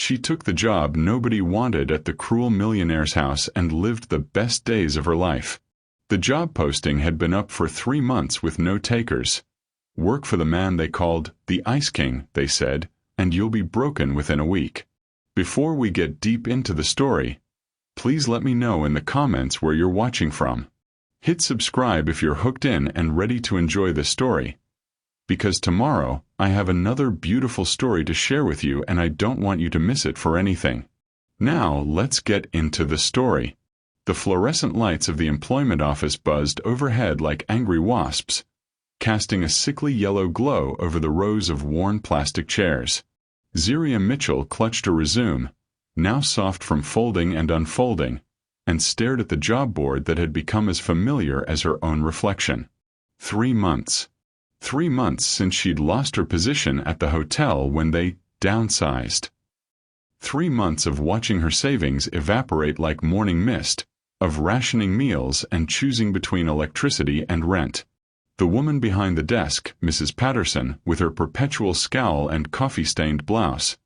She took the job nobody wanted at the cruel millionaire's house and lived the best days of her life. The job posting had been up for 3 months with no takers. Work for the man they called the Ice King, they said, and you'll be broken within a week. Before we get deep into the story, please let me know in the comments where you're watching from. Hit subscribe if you're hooked in and ready to enjoy the story. Because tomorrow, I have another beautiful story to share with you and I don't want you to miss it for anything. Now, let's get into the story. The fluorescent lights of the employment office buzzed overhead like angry wasps, casting a sickly yellow glow over the rows of worn plastic chairs. Zeriah Mitchell clutched a résumé, now soft from folding and unfolding, and stared at the job board that had become as familiar as her own reflection. 3 months. 3 months since she'd lost her position at the hotel when they downsized. 3 months of watching her savings evaporate like morning mist, of rationing meals and choosing between electricity and rent. The woman behind the desk, Mrs. Patterson, with her perpetual scowl and coffee-stained blouse,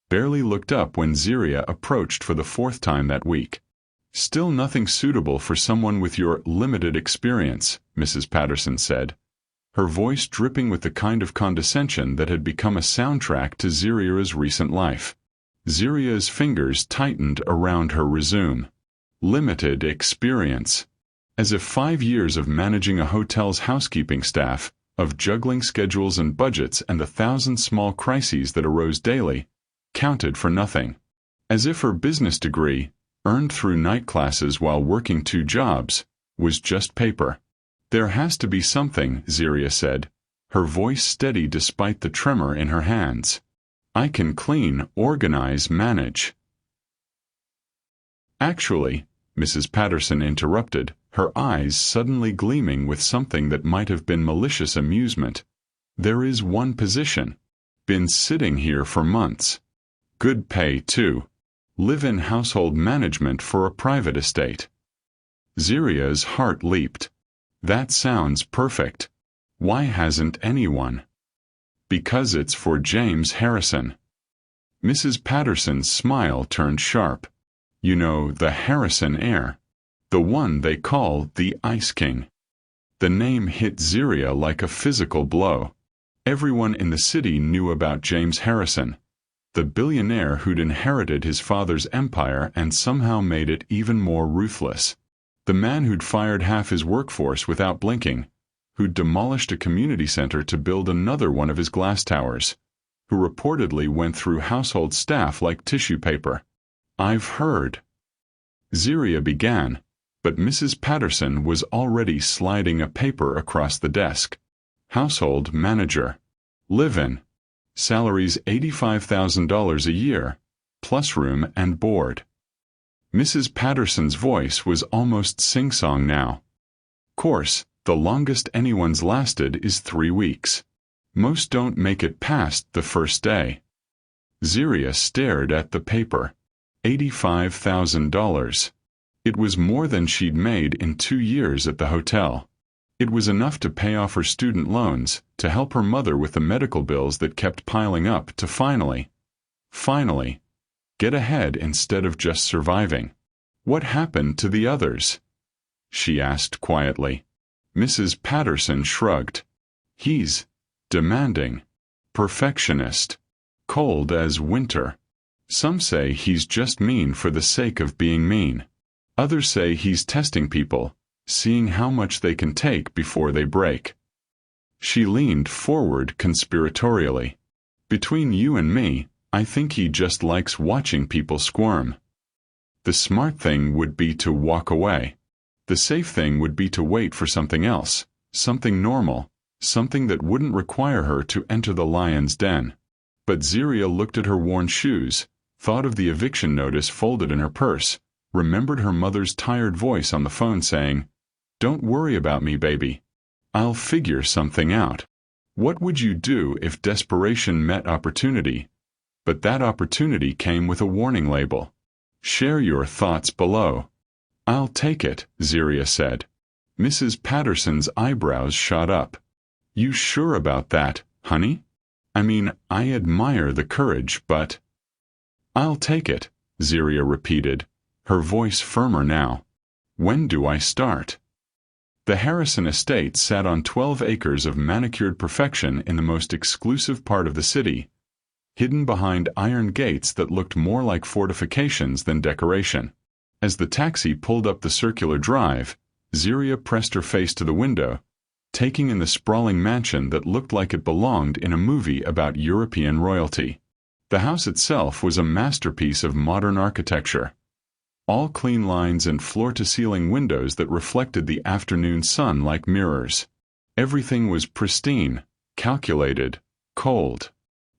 barely looked up when Zeriah approached for the 4th time that week. "Still nothing suitable for someone with your limited experience," Mrs. Patterson said, her voice dripping with the kind of condescension that had become a soundtrack to Zeriah's recent life. Zeriah's fingers tightened around her résumé. Limited experience. As if 5 years of managing a hotel's housekeeping staff, of juggling schedules and budgets and the 1,000 small crises that arose daily, counted for nothing. As if her business degree, earned through night classes while working 2 jobs, was just paper. "There has to be something," Zeriah said, her voice steady despite the tremor in her hands. "I can clean, organize, manage." "Actually," Mrs. Patterson interrupted, her eyes suddenly gleaming with something that might have been malicious amusement, "there is one position. Been sitting here for months. Good pay, too. Live-in household management for a private estate." Zeriah's heart leaped. That sounds perfect. Why hasn't anyone? "Because it's for James Harrison." Mrs. Patterson's smile turned sharp. "You know, the Harrison heir. The one they call the Ice King." The name hit Zeriah like a physical blow. Everyone in the city knew about James Harrison, the billionaire who'd inherited his father's empire and somehow made it even more ruthless. The man who'd fired half his workforce without blinking, who'd demolished a community center to build another one of his glass towers, who reportedly went through household staff like tissue paper. "I've heard." Zeriah began, but Mrs. Patterson was already sliding a paper across the desk. "Household manager. Live-in. Salaries $85,000 a year, plus room and board." Mrs. Patterson's voice was almost sing-song now. "Course, the longest anyone's lasted is 3 weeks. Most don't make it past the first day." Zeriah stared at the paper. $85,000. It was more than she'd made in 2 years at the hotel. It was enough to pay off her student loans, to help her mother with the medical bills that kept piling up, to finally, get ahead instead of just surviving. "What happened to the others?" she asked quietly. Mrs. Patterson shrugged. "He's demanding, perfectionist, cold as winter. Some say he's just mean for the sake of being mean. Others say he's testing people, seeing how much they can take before they break." She leaned forward conspiratorially. "Between you and me, I think he just likes watching people squirm. The smart thing would be to walk away. The safe thing would be to wait for something else, something normal, something that wouldn't require her to enter the lion's den." But Zeriah looked at her worn shoes, thought of the eviction notice folded in her purse, remembered her mother's tired voice on the phone saying, "Don't worry about me, baby. I'll figure something out." What would you do if desperation met opportunity? But that opportunity came with a warning label. Share your thoughts below. "I'll take it," Zeriah said. Mrs. Patterson's eyebrows shot up. "You sure about that, honey? I mean, I admire the courage, but..." "I'll take it," Zeriah repeated, her voice firmer now. "When do I start?" The Harrison estate sat on 12 acres of manicured perfection in the most exclusive part of the city, hidden behind iron gates that looked more like fortifications than decoration. As the taxi pulled up the circular drive, Zeriah pressed her face to the window, taking in the sprawling mansion that looked like it belonged in a movie about European royalty. The house itself was a masterpiece of modern architecture. All clean lines and floor-to-ceiling windows that reflected the afternoon sun like mirrors. Everything was pristine, calculated, cold.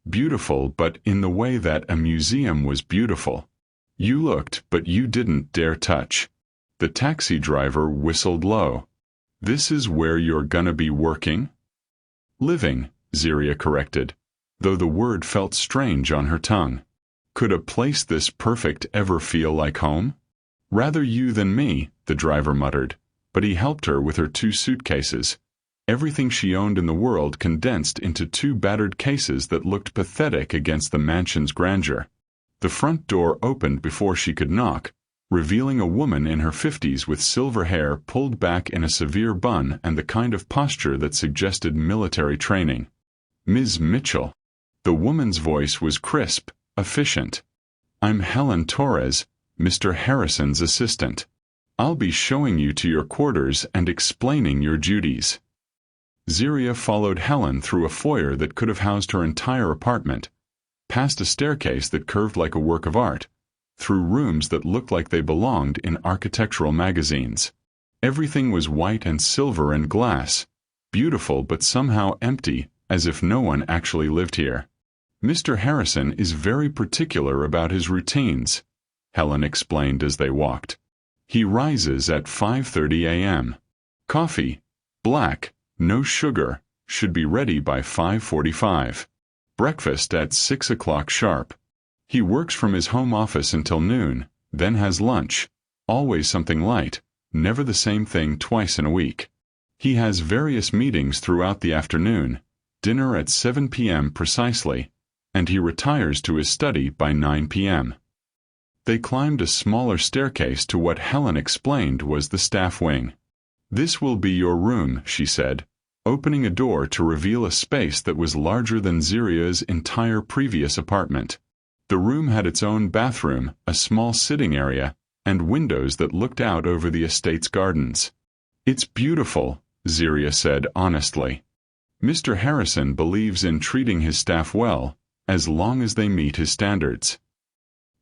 Beautiful, but in the way that a museum was beautiful. You looked, but you didn't dare touch. The taxi driver whistled low. "This is where you're gonna be working?" "Living," Zeriah corrected, though the word felt strange on her tongue. Could a place this perfect ever feel like home? "Rather you than me," the driver muttered, but he helped her with her 2 suitcases. Everything she owned in the world condensed into 2 battered cases that looked pathetic against the mansion's grandeur. The front door opened before she could knock, revealing a woman in her 50s with silver hair pulled back in a severe bun and the kind of posture that suggested military training. "Ms. Mitchell." The woman's voice was crisp, efficient. "I'm Helen Torres, Mr. Harrison's assistant. I'll be showing you to your quarters and explaining your duties." Zeriah followed Helen through a foyer that could have housed her entire apartment, past a staircase that curved like a work of art, through rooms that looked like they belonged in architectural magazines. Everything was white and silver and glass, beautiful but somehow empty, as if no one actually lived here. "Mr. Harrison is very particular about his routines," Helen explained as they walked. "He rises at 5:30 a.m. Coffee, black, no sugar, should be ready by 5:45. Breakfast at 6 o'clock sharp. He works from his home office until noon, then has lunch, always something light, never the same thing twice in a week. He has various meetings throughout the afternoon, dinner at 7 p.m. precisely, and he retires to his study by 9 p.m. They climbed a smaller staircase to what Helen explained was the staff wing. "This will be your room," she said, opening a door to reveal a space that was larger than Zeriah's entire previous apartment. The room had its own bathroom, a small sitting area, and windows that looked out over the estate's gardens. "It's beautiful," Zeriah said honestly. "Mr. Harrison believes in treating his staff well, as long as they meet his standards."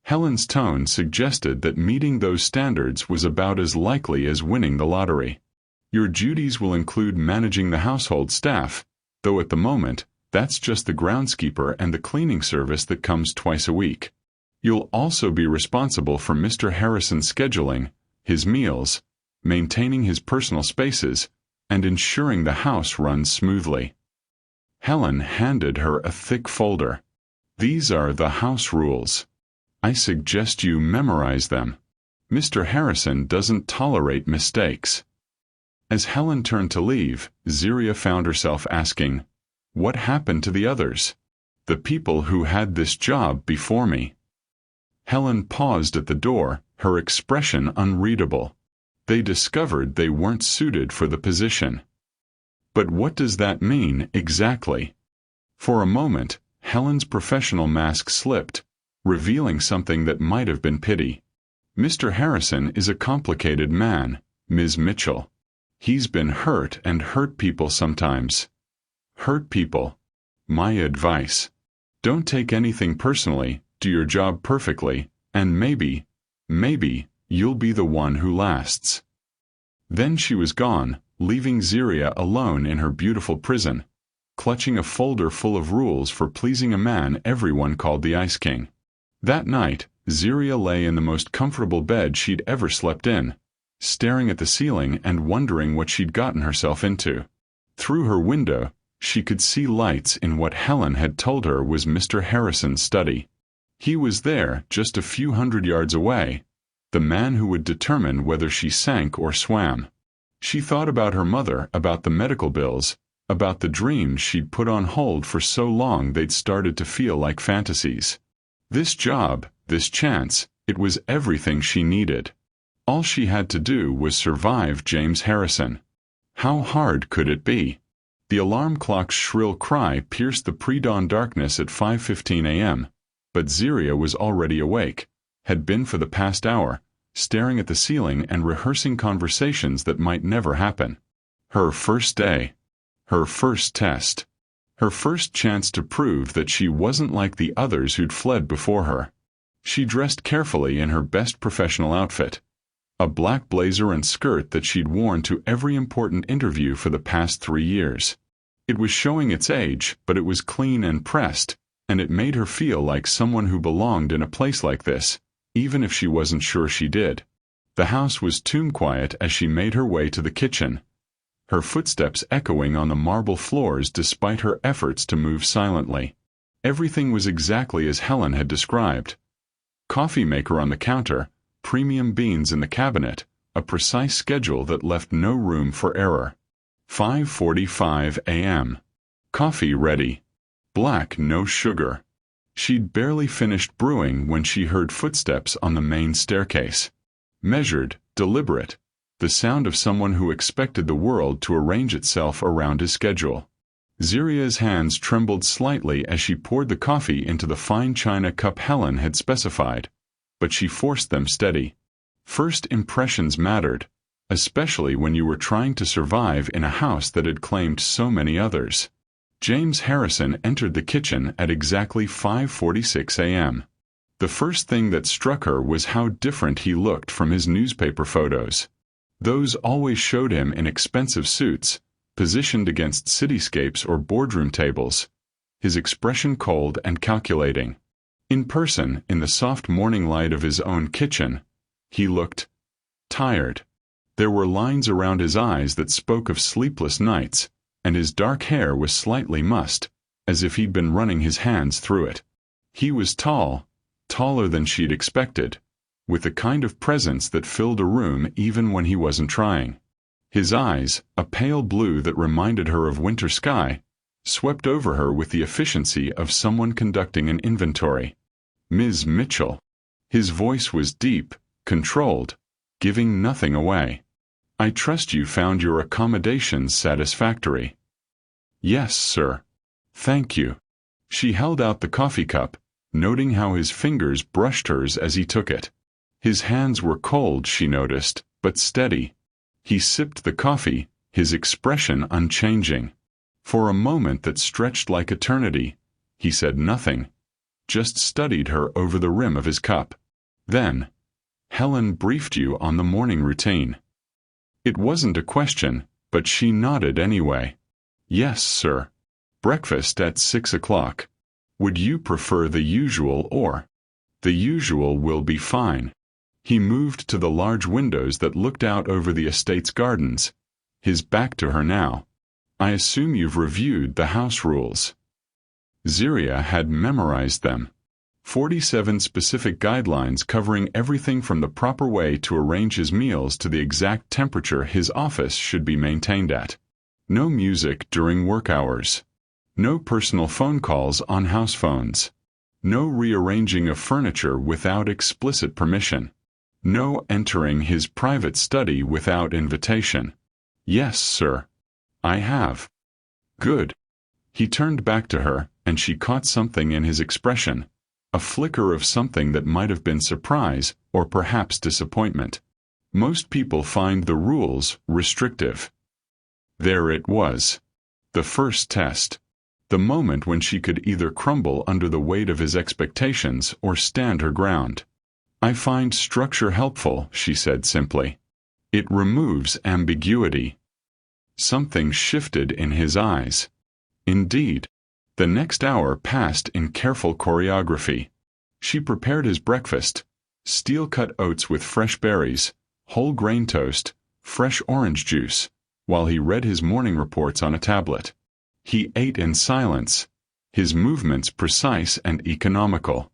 Helen's tone suggested that meeting those standards was about as likely as winning the lottery. "Your duties will include managing the household staff, though at the moment, that's just the groundskeeper and the cleaning service that comes twice a week. You'll also be responsible for Mr. Harrison's scheduling, his meals, maintaining his personal spaces, and ensuring the house runs smoothly." Helen handed her a thick folder. "These are the house rules. I suggest you memorize them. Mr. Harrison doesn't tolerate mistakes." As Helen turned to leave, Zeriah found herself asking, "What happened to the others? The people who had this job before me?" Helen paused at the door, her expression unreadable. "They discovered they weren't suited for the position." "But what does that mean, exactly?" For a moment, Helen's professional mask slipped, revealing something that might have been pity. "Mr. Harrison is a complicated man, Ms. Mitchell. He's been hurt and hurt people sometimes. Hurt people. My advice: don't take anything personally, do your job perfectly, and maybe, you'll be the one who lasts." Then she was gone, leaving Zeriah alone in her beautiful prison, clutching a folder full of rules for pleasing a man everyone called the Ice King. That night, Zeriah lay in the most comfortable bed she'd ever slept in, staring at the ceiling and wondering what she'd gotten herself into. Through her window, she could see lights in what Helen had told her was Mr. Harrison's study. He was there, just a few hundred yards away, the man who would determine whether she sank or swam. She thought about her mother, about the medical bills, about the dreams she'd put on hold for so long they'd started to feel like fantasies. This job, this chance, it was everything she needed. All she had to do was survive James Harrison. How hard could it be? The alarm clock's shrill cry pierced the pre-dawn darkness at 5:15 a.m., but Zeriah was already awake, had been for the past hour, staring at the ceiling and rehearsing conversations that might never happen. Her first day. Her first test. Her first chance to prove that she wasn't like the others who'd fled before her. She dressed carefully in her best professional outfit. A black blazer and skirt that she'd worn to every important interview for the past 3 years. It was showing its age, but it was clean and pressed, and it made her feel like someone who belonged in a place like this, even if she wasn't sure she did. The house was tomb quiet as she made her way to the kitchen, her footsteps echoing on the marble floors despite her efforts to move silently. Everything was exactly as Helen had described. Coffee maker on the counter, premium beans in the cabinet, a precise schedule that left no room for error. 5:45 a.m. Coffee ready. Black, no sugar. She'd barely finished brewing when she heard footsteps on the main staircase. Measured, deliberate, the sound of someone who expected the world to arrange itself around his schedule. Zeriah's hands trembled slightly as she poured the coffee into the fine china cup Helen had specified, but she forced them steady. First impressions mattered, especially when you were trying to survive in a house that had claimed so many others. James Harrison entered the kitchen at exactly 5:46 a.m. The first thing that struck her was how different he looked from his newspaper photos. Those always showed him in expensive suits, positioned against cityscapes or boardroom tables, his expression cold and calculating. In person, in the soft morning light of his own kitchen, he looked tired. There were lines around his eyes that spoke of sleepless nights, and his dark hair was slightly mussed, as if he'd been running his hands through it. He was tall, taller than she'd expected, with the kind of presence that filled a room even when he wasn't trying. His eyes, a pale blue that reminded her of winter sky, swept over her with the efficiency of someone conducting an inventory. Ms. Mitchell. His voice was deep, controlled, giving nothing away. I trust you found your accommodations satisfactory. Yes, sir. Thank you. She held out the coffee cup, noting how his fingers brushed hers as he took it. His hands were cold, she noticed, but steady. He sipped the coffee, his expression unchanging. For a moment that stretched like eternity, he said nothing, just studied her over the rim of his cup. Then, Helen briefed you on the morning routine. It wasn't a question, but she nodded anyway. Yes, sir. Breakfast at 6 o'clock. Would you prefer the usual or? The usual will be fine. He moved to the large windows that looked out over the estate's gardens, his back to her now. I assume you've reviewed the house rules. Zeriah had memorized them. 47 specific guidelines covering everything from the proper way to arrange his meals to the exact temperature his office should be maintained at. No music during work hours. No personal phone calls on house phones. No rearranging of furniture without explicit permission. No entering his private study without invitation. Yes, sir. I have. Good. He turned back to her, and she caught something in his expression, a flicker of something that might have been surprise or perhaps disappointment. Most people find the rules restrictive. There it was. The first test. The moment when she could either crumble under the weight of his expectations or stand her ground. I find structure helpful, she said simply. It removes ambiguity. Something shifted in his eyes. Indeed. The next hour passed in careful choreography. She prepared his breakfast, steel-cut oats with fresh berries, whole grain toast, fresh orange juice, while he read his morning reports on a tablet. He ate in silence, his movements precise and economical.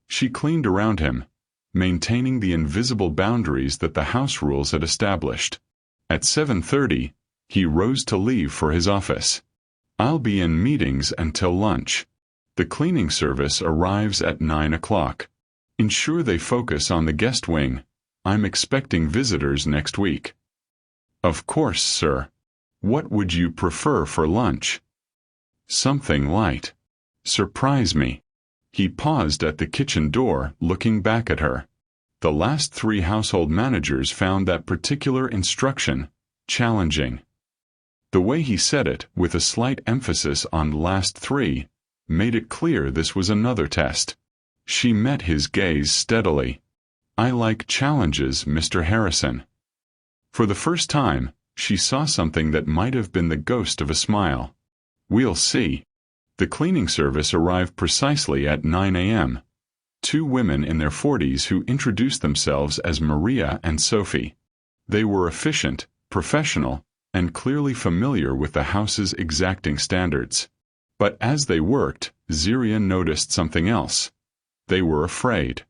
She cleaned around him, maintaining the invisible boundaries that the house rules had established. At 7:30, he rose to leave for his office. I'll be in meetings until lunch. The cleaning service arrives at 9 o'clock. Ensure they focus on the guest wing. I'm expecting visitors next week. Of course, sir. What would you prefer for lunch? Something light. Surprise me. He paused at the kitchen door, looking back at her. The last 3 household managers found that particular instruction challenging. The way he said it, with a slight emphasis on last 3, made it clear this was another test. She met his gaze steadily. I like challenges, Mr. Harrison. For the first time, she saw something that might have been the ghost of a smile. We'll see. The cleaning service arrived precisely at 9 a.m. 2 women in their 40s who introduced themselves as Maria and Sophie. They were efficient, professional, and clearly familiar with the house's exacting standards. But as they worked, Zeriah noticed something else. They were afraid.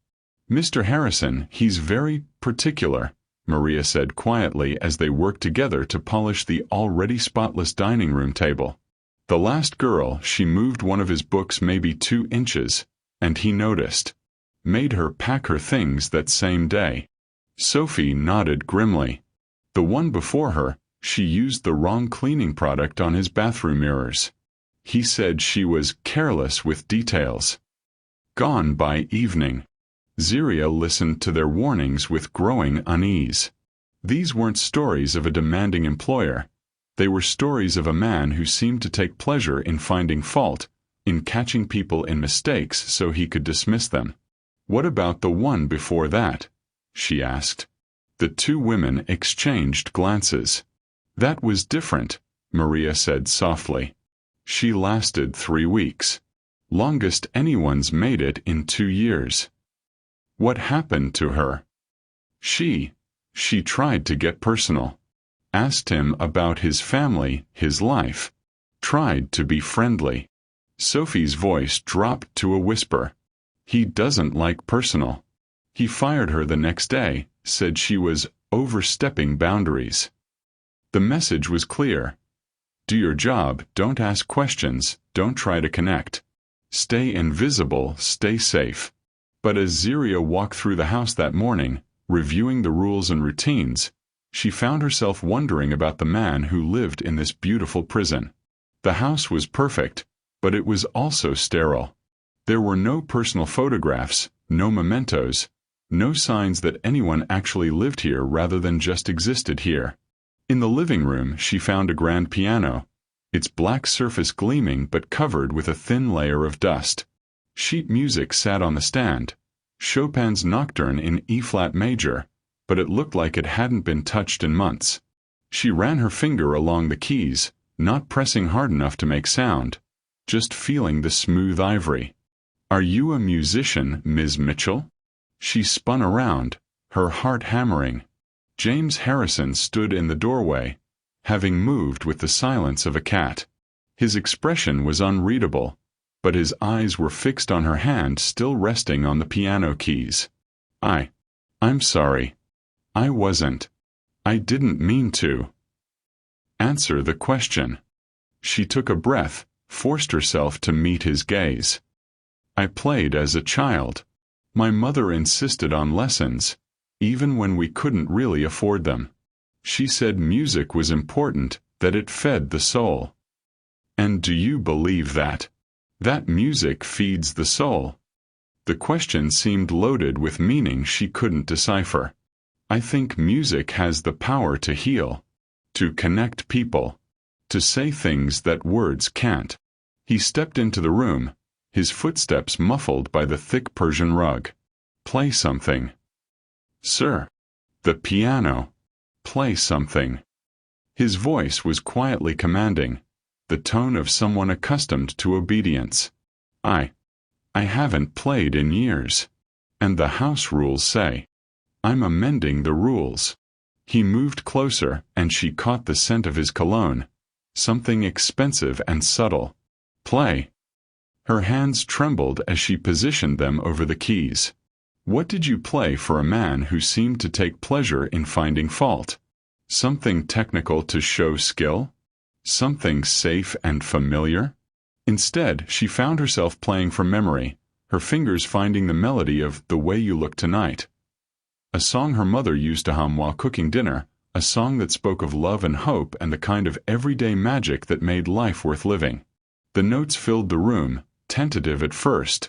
Mr. Harrison, he's very particular, Maria said quietly as they worked together to polish the already spotless dining room table. The last girl, she moved one of his books maybe 2 inches, and he noticed. Made her pack her things that same day. Sophie nodded grimly. The one before her, she used the wrong cleaning product on his bathroom mirrors. He said she was careless with details. Gone by evening. Zeriah listened to their warnings with growing unease. These weren't stories of a demanding employer. They were stories of a man who seemed to take pleasure in finding fault, in catching people in mistakes so he could dismiss them. What about the one before that? She asked. The 2 women exchanged glances. That was different, Maria said softly. She lasted 3 weeks. Longest anyone's made it in 2 years. What happened to her? She tried to get personal. Asked him about his family, his life. Tried to be friendly. Sophie's voice dropped to a whisper. He doesn't like personal. He fired her the next day, said she was overstepping boundaries. The message was clear. Do your job, don't ask questions, don't try to connect. Stay invisible, stay safe. But as Zeriah walked through the house that morning, reviewing the rules and routines, she found herself wondering about the man who lived in this beautiful prison. The house was perfect, but it was also sterile. There were no personal photographs, no mementos, no signs that anyone actually lived here rather than just existed here. In the living room, she found a grand piano, its black surface gleaming but covered with a thin layer of dust. Sheet music sat on the stand, Chopin's Nocturne in E-flat major, but it looked like it hadn't been touched in months. She ran her finger along the keys, not pressing hard enough to make sound, just feeling the smooth ivory. Are you a musician, Ms. Mitchell? She spun around, her heart hammering. James Harrison stood in the doorway, having moved with the silence of a cat. His expression was unreadable, but his eyes were fixed on her hand still resting on the piano keys. I'm sorry. I wasn't. I didn't mean to. Answer the question. She took a breath, forced herself to meet his gaze. I played as a child. My mother insisted on lessons, even when we couldn't really afford them. She said music was important, that it fed the soul. And do you believe that? That music feeds the soul? The question seemed loaded with meaning she couldn't decipher. I think music has the power to heal, to connect people, to say things that words can't. He stepped into the room, his footsteps muffled by the thick Persian rug. Play something. Sir. The piano. Play something. His voice was quietly commanding, the tone of someone accustomed to obedience. I haven't played in years. And the house rules say. I'm amending the rules. He moved closer, and she caught the scent of his cologne, something expensive and subtle. Play. Her hands trembled as she positioned them over the keys. What did you play for a man who seemed to take pleasure in finding fault? Something technical to show skill? Something safe and familiar? Instead, she found herself playing from memory, her fingers finding the melody of "The Way You Look Tonight," a song her mother used to hum while cooking dinner, a song that spoke of love and hope and the kind of everyday magic that made life worth living. The notes filled the room, tentative at first,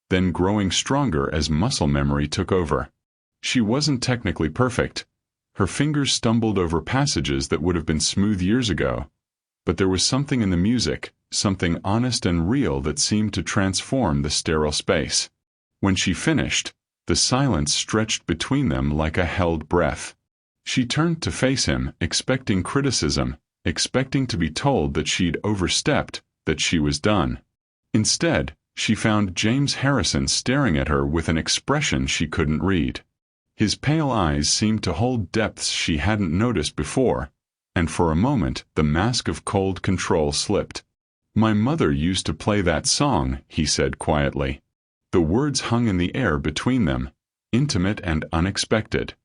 then growing stronger as muscle memory took over. She wasn't technically perfect. Her fingers stumbled over passages that would have been smooth years ago, but there was something in the music, something honest and real that seemed to transform the sterile space. When she finished, the silence stretched between them like a held breath. She turned to face him, expecting criticism, expecting to be told that she'd overstepped, that she was done. Instead, she found James Harrison staring at her with an expression she couldn't read. His pale eyes seemed to hold depths she hadn't noticed before, and for a moment the mask of cold control slipped. "My mother used to play that song," he said quietly. The words hung in the air between them, intimate and unexpected.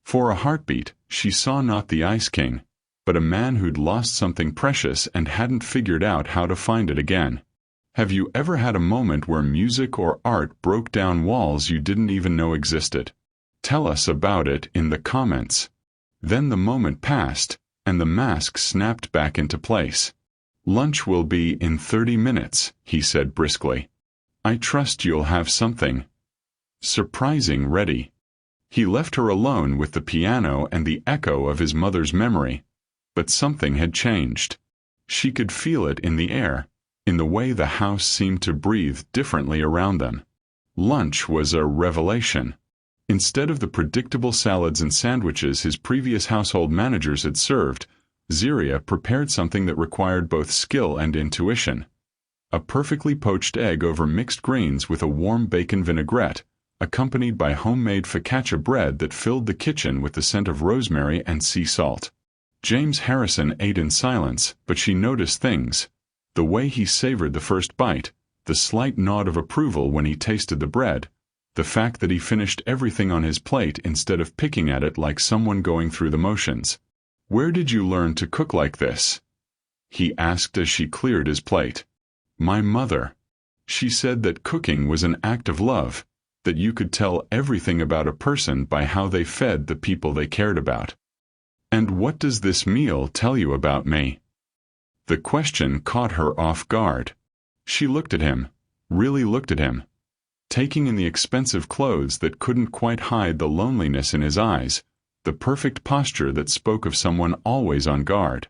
For a heartbeat, she saw not the Ice King, but a man who'd lost something precious and hadn't figured out how to find it again. Have you ever had a moment where music or art broke down walls you didn't even know existed? Tell us about it in the comments. Then the moment passed, and the mask snapped back into place. "Lunch will be in 30 minutes, he said briskly. "I trust you'll have something surprising ready." He left her alone with the piano and the echo of his mother's memory, but something had changed. She could feel it in the air, in the way the house seemed to breathe differently around them. Lunch was a revelation. Instead of the predictable salads and sandwiches his previous household managers had served, Zeriah prepared something that required both skill and intuition. A perfectly poached egg over mixed greens with a warm bacon vinaigrette, accompanied by homemade focaccia bread that filled the kitchen with the scent of rosemary and sea salt. James Harrison ate in silence, but she noticed things. The way he savored the first bite, the slight nod of approval when he tasted the bread, the fact that he finished everything on his plate instead of picking at it like someone going through the motions. "Where did you learn to cook like this?" he asked as she cleared his plate. "My mother. She said that cooking was an act of love, that you could tell everything about a person by how they fed the people they cared about." "And what does this meal tell you about me?" The question caught her off guard. She looked at him, really looked at him, taking in the expensive clothes that couldn't quite hide the loneliness in his eyes, the perfect posture that spoke of someone always on guard.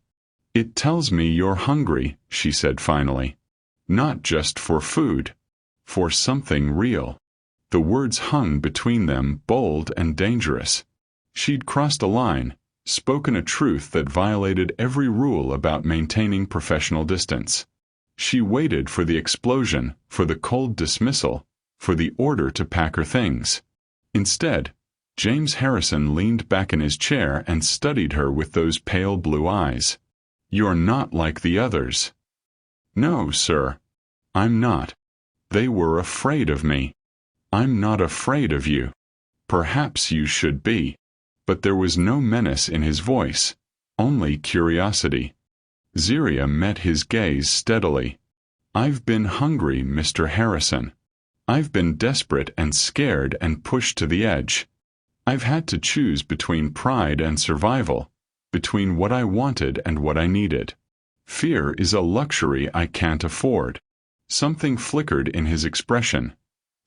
"It tells me you're hungry," she said finally. "Not just for food. For something real." The words hung between them, bold and dangerous. She'd crossed a line, spoken a truth that violated every rule about maintaining professional distance. She waited for the explosion, for the cold dismissal, for the order to pack her things. Instead, James Harrison leaned back in his chair and studied her with those pale blue eyes. "You're not like the others." "No, sir. I'm not. They were afraid of me. I'm not afraid of you. Perhaps you should be." But there was no menace in his voice, only curiosity. Zeriah met his gaze steadily. "I've been hungry, Mr. Harrison. I've been desperate and scared and pushed to the edge. I've had to choose between pride and survival, between what I wanted and what I needed. Fear is a luxury I can't afford." Something flickered in his expression.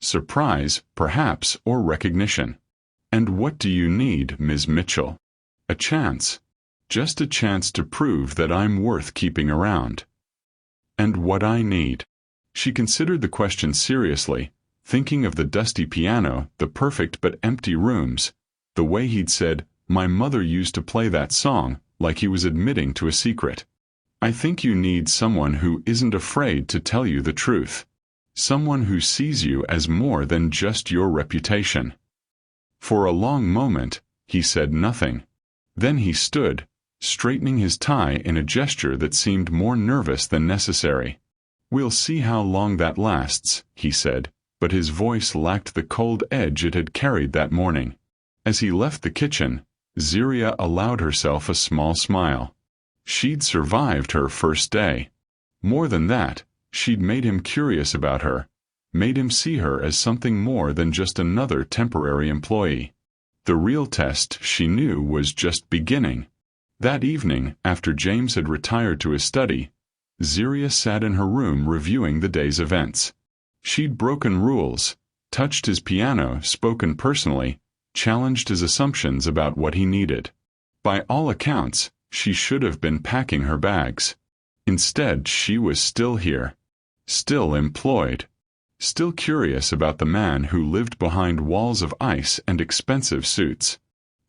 Surprise, perhaps, or recognition. "And what do you need, Ms. Mitchell?" "A chance. Just a chance to prove that I'm worth keeping around." "And what I need." She considered the question seriously, thinking of the dusty piano, the perfect but empty rooms, the way he'd said, "My mother used to play that song," like he was admitting to a secret. "I think you need someone who isn't afraid to tell you the truth. Someone who sees you as more than just your reputation." For a long moment, he said nothing. Then he stood, straightening his tie in a gesture that seemed more nervous than necessary. "We'll see how long that lasts," he said, but his voice lacked the cold edge it had carried that morning. As he left the kitchen, Zeriah allowed herself a small smile. She'd survived her first day. More than that, She'd made him curious about her, made him see her as something more than just another temporary employee. The real test, she knew, was just beginning. That evening, after James had retired to his study, Zeriah sat in her room reviewing the day's events. She'd broken rules, touched his piano, spoken personally, challenged his assumptions about what he needed. By all accounts, she should have been packing her bags. Instead, she was still here, still employed, still curious about the man who lived behind walls of ice and expensive suits.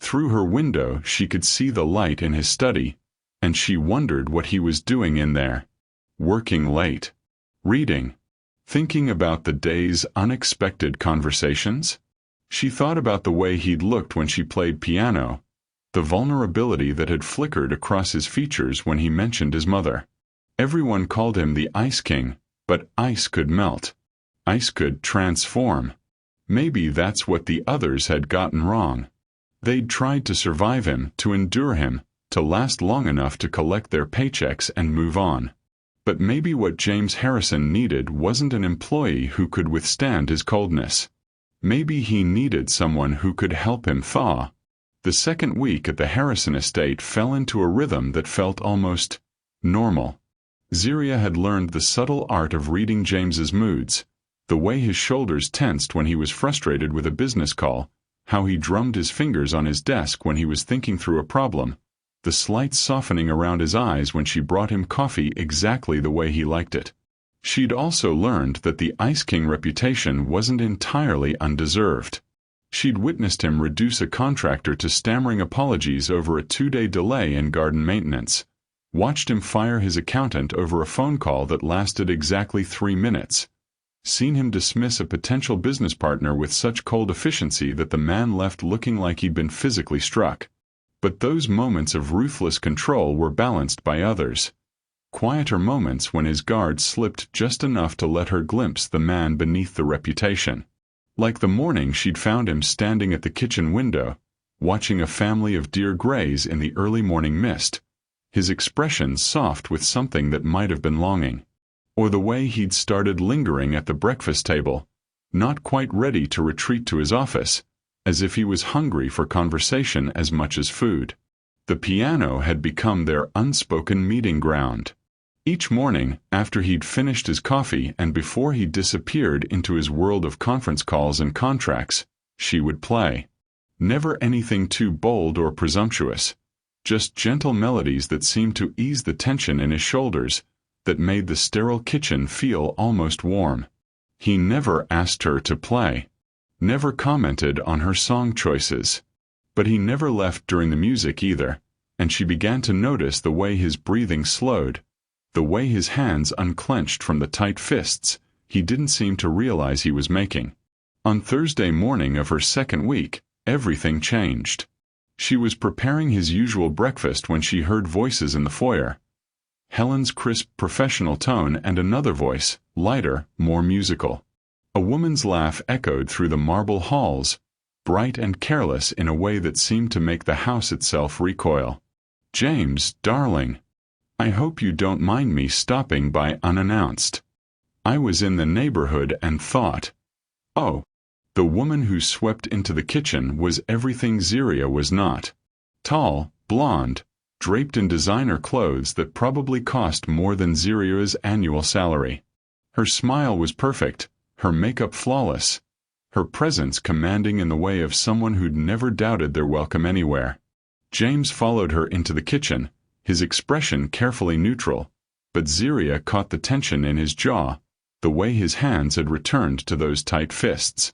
Through her window, she could see the light in his study, and she wondered what he was doing in there. Working late, reading, thinking about the day's unexpected conversations. She thought about the way he'd looked when she played piano, the vulnerability that had flickered across his features when he mentioned his mother. Everyone called him the Ice King, but ice could melt. Ice could transform. Maybe that's what the others had gotten wrong. They'd tried to survive him, to endure him, to last long enough to collect their paychecks and move on. But maybe what James Harrison needed wasn't an employee who could withstand his coldness. Maybe he needed someone who could help him thaw. The second week at the Harrison estate fell into a rhythm that felt almost normal. Zeriah had learned the subtle art of reading James's moods, the way his shoulders tensed when he was frustrated with a business call, how he drummed his fingers on his desk when he was thinking through a problem, the slight softening around his eyes when she brought him coffee exactly the way he liked it. She'd also learned that the Ice King reputation wasn't entirely undeserved. She'd witnessed him reduce a contractor to stammering apologies over a 2-day delay in garden maintenance, watched him fire his accountant over a phone call that lasted exactly 3 minutes, seen him dismiss a potential business partner with such cold efficiency that the man left looking like he'd been physically struck. But those moments of ruthless control were balanced by others. Quieter moments when his guard slipped just enough to let her glimpse the man beneath the reputation. Like the morning she'd found him standing at the kitchen window, watching a family of deer graze in the early morning mist, his expression soft with something that might have been longing. Or the way he'd started lingering at the breakfast table, not quite ready to retreat to his office, as if he was hungry for conversation as much as food. The piano had become their unspoken meeting ground. Each morning, after he'd finished his coffee and before he disappeared into his world of conference calls and contracts, she would play. Never anything too bold or presumptuous, just gentle melodies that seemed to ease the tension in his shoulders, that made the sterile kitchen feel almost warm. He never asked her to play, never commented on her song choices. But he never left during the music either, and she began to notice the way his breathing slowed, the way his hands unclenched from the tight fists he didn't seem to realize he was making. On Thursday morning of her second week, everything changed. She was preparing his usual breakfast when she heard voices in the foyer. Helen's crisp professional tone and another voice, lighter, more musical. A woman's laugh echoed through the marble halls, bright and careless in a way that seemed to make the house itself recoil. "James, darling, I hope you don't mind me stopping by unannounced. I was in the neighborhood and thought, oh." The woman who swept into the kitchen was everything Zeriah was not. Tall, blonde, draped in designer clothes that probably cost more than Zeriah's annual salary. Her smile was perfect, her makeup flawless, her presence commanding in the way of someone who'd never doubted their welcome anywhere. James followed her into the kitchen, his expression carefully neutral, but Zeriah caught the tension in his jaw, the way his hands had returned to those tight fists.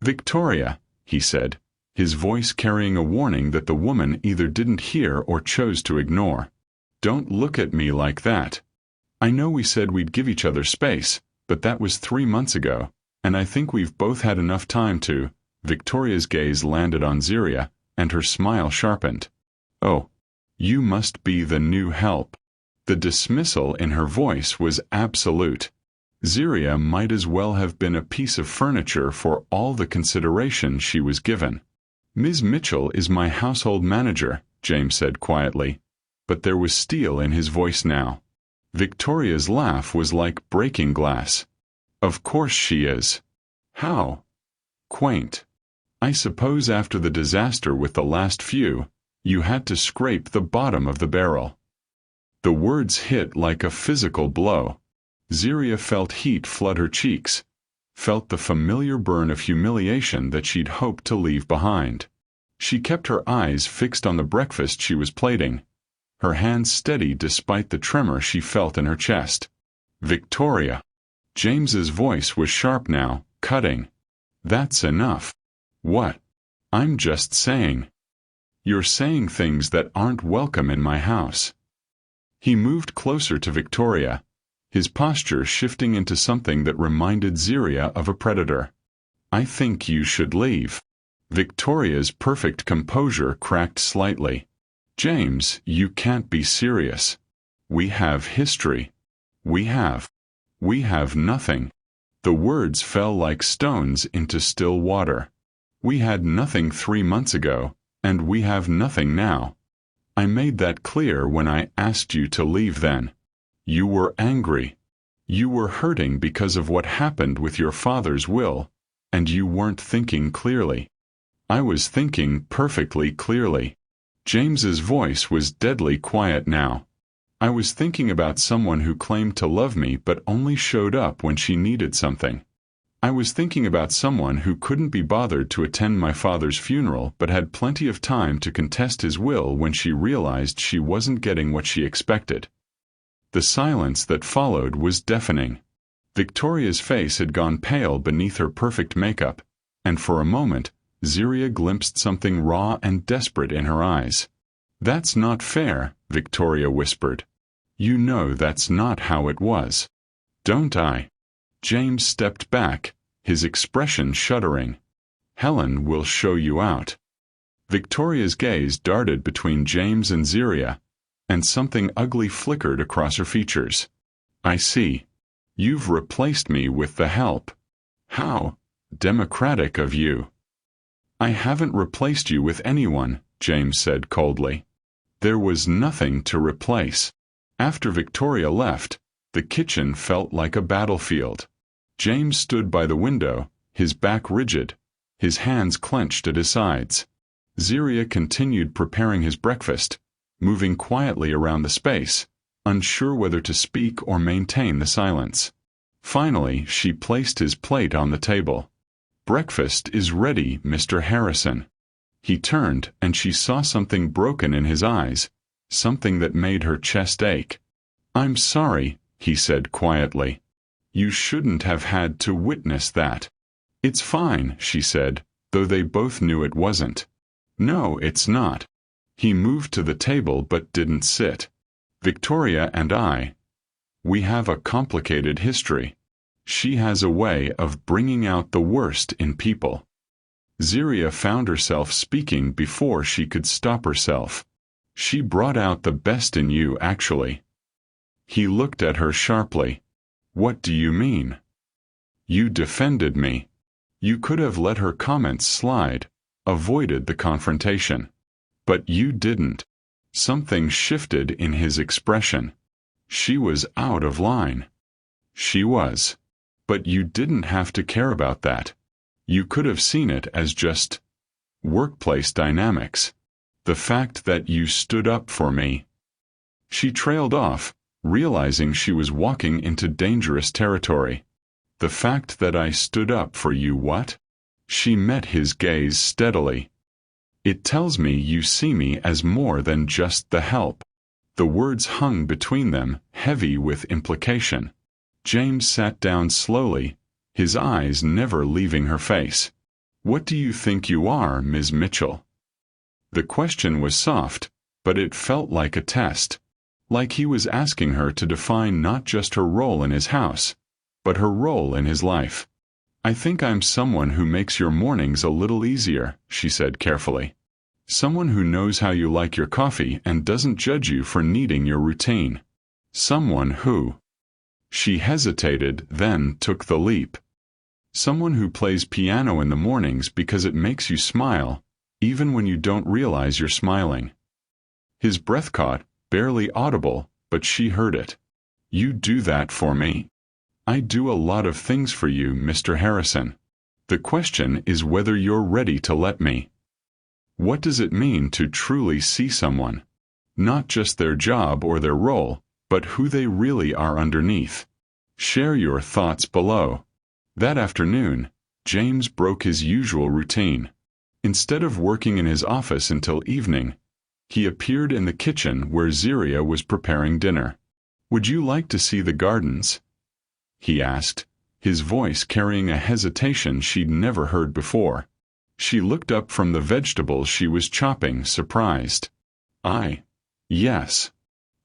"Victoria," he said, his voice carrying a warning that the woman either didn't hear or chose to ignore. "Don't look at me like that. I know we said we'd give each other space, but that was 3 months ago, and I think we've both had enough time to." Victoria's gaze landed on Zeriah, and her smile sharpened. "Oh, you must be the new help." The dismissal in her voice was absolute. Zeriah might as well have been a piece of furniture for all the consideration she was given. "Ms. Mitchell is my household manager," James said quietly, but there was steel in his voice now. Victoria's laugh was like breaking glass. Of course she is. How? Quaint. I suppose after the disaster with the last few, you had to scrape the bottom of the barrel. The words hit like a physical blow. Zeriah felt heat flood her cheeks, felt the familiar burn of humiliation that she'd hoped to leave behind. She kept her eyes fixed on the breakfast she was plating, her hands steady despite the tremor she felt in her chest. Victoria. James's voice was sharp now, cutting. That's enough. What? I'm just saying. You're saying things that aren't welcome in my house. He moved closer to Victoria, his posture shifting into something that reminded Zeriah of a predator. I think you should leave. Victoria's perfect composure cracked slightly. James, you can't be serious. We have history. We have nothing. The words fell like stones into still water. We had nothing 3 months ago, and we have nothing now. I made that clear when I asked you to leave then. You were angry. You were hurting because of what happened with your father's will, and you weren't thinking clearly. I was thinking perfectly clearly. James's voice was deadly quiet now. I was thinking about someone who claimed to love me but only showed up when she needed something. I was thinking about someone who couldn't be bothered to attend my father's funeral but had plenty of time to contest his will when she realized she wasn't getting what she expected. The silence that followed was deafening. Victoria's face had gone pale beneath her perfect makeup, and for a moment, Zeriah glimpsed something raw and desperate in her eyes. That's not fair, Victoria whispered. You know that's not how it was. Don't I? James stepped back, his expression shuddering. Helen will show you out. Victoria's gaze darted between James and Zeriah, and something ugly flickered across her features. I see. You've replaced me with the help. How democratic of you. I haven't replaced you with anyone, James said coldly. There was nothing to replace. After Victoria left, the kitchen felt like a battlefield. James stood by the window, his back rigid, his hands clenched at his sides. Zeriah continued preparing his breakfast, moving quietly around the space, unsure whether to speak or maintain the silence. Finally, she placed his plate on the table. Breakfast is ready, Mr. Harrison. He turned, and she saw something broken in his eyes, something that made her chest ache. I'm sorry, he said quietly. You shouldn't have had to witness that. It's fine, she said, though they both knew it wasn't. No, it's not. He moved to the table but didn't sit. Victoria and we have a complicated history. She has a way of bringing out the worst in people. Zeriah found herself speaking before she could stop herself. She brought out the best in you, actually. He looked at her sharply. What do you mean? You defended me. You could have let her comments slide, avoided the confrontation. But you didn't. Something shifted in his expression. She was out of line. She was. But you didn't have to care about that. You could have seen it as just workplace dynamics. The fact that you stood up for me. She trailed off, realizing she was walking into dangerous territory. The fact that I stood up for you what? She met his gaze steadily. It tells me you see me as more than just the help. The words hung between them, heavy with implication. James sat down slowly, his eyes never leaving her face. What do you think you are, Ms. Mitchell? The question was soft, but it felt like a test. Like he was asking her to define not just her role in his house, but her role in his life. I think I'm someone who makes your mornings a little easier, she said carefully. Someone who knows how you like your coffee and doesn't judge you for needing your routine. Someone who... She hesitated, then took the leap. Someone who plays piano in the mornings because it makes you smile, even when you don't realize you're smiling. His breath caught, barely audible, but she heard it. You do that for me? I do a lot of things for you, Mr. Harrison. The question is whether you're ready to let me. What does it mean to truly see someone? Not just their job or their role, but who they really are underneath. Share your thoughts below. That afternoon, James broke his usual routine. Instead of working in his office until evening, he appeared in the kitchen where Zeriah was preparing dinner. "Would you like to see the gardens?" he asked, his voice carrying a hesitation she'd never heard before. She looked up from the vegetables she was chopping, surprised. Yes.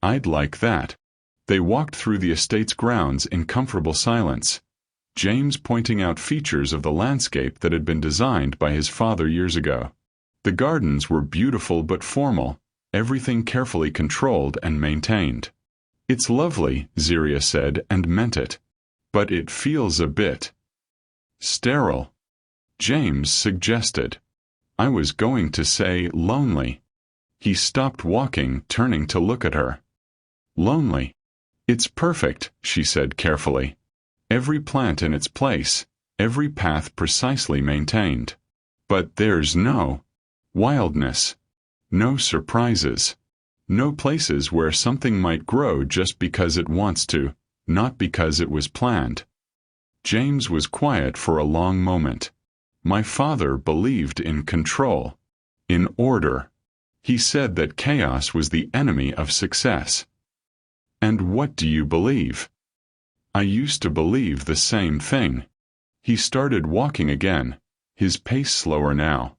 I'd like that." They walked through the estate's grounds in comfortable silence, James pointing out features of the landscape that had been designed by his father years ago. The gardens were beautiful but formal, everything carefully controlled and maintained. "It's lovely," Zeriah said, and meant it. "But it feels a bit sterile," James suggested. "I was going to say lonely." He stopped walking, turning to look at her. "Lonely? It's perfect," she said carefully. "Every plant in its place, every path precisely maintained. But there's no wildness, no surprises, no places where something might grow just because it wants to, not because it was planned." James was quiet for a long moment. "My father believed in control, in order. He said that chaos was the enemy of success." "And what do you believe?" "I used to believe the same thing." He started walking again, his pace slower now.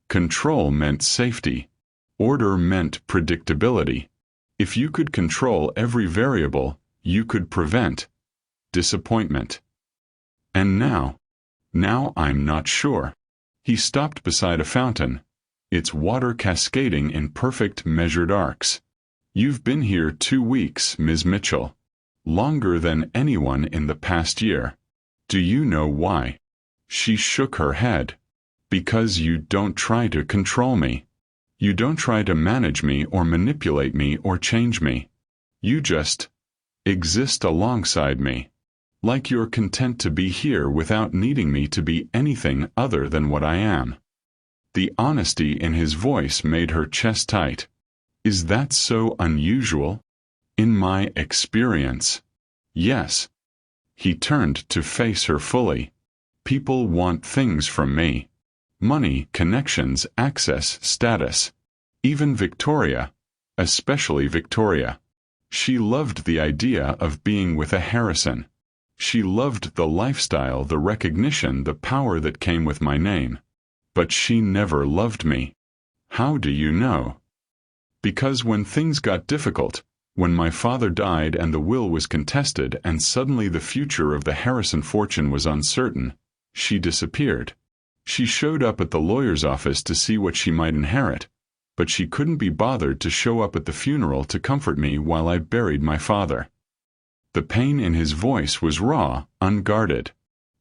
Control meant safety. Order meant predictability. If you could control every variable, you could prevent disappointment. "And now I'm not sure." He stopped beside a fountain, its water cascading in perfect measured arcs. "You've been here 2 weeks, Ms. Mitchell. Longer than anyone in the past year. Do you know why?" She shook her head. "Because you don't try to control me. You don't try to manage me or manipulate me or change me. You just exist alongside me. Like you're content to be here without needing me to be anything other than what I am." The honesty in his voice made her chest tight. "Is that so unusual?" "In my experience, yes." He turned to face her fully. "People want things from me. Money, connections, access, status. Even Victoria, especially Victoria. She loved the idea of being with a Harrison. She loved the lifestyle, the recognition, the power that came with my name. But she never loved me." "How do you know?" "Because when things got difficult, when my father died and the will was contested and suddenly the future of the Harrison fortune was uncertain, she disappeared. She showed up at the lawyer's office to see what she might inherit, but she couldn't be bothered to show up at the funeral to comfort me while I buried my father." The pain in his voice was raw, unguarded.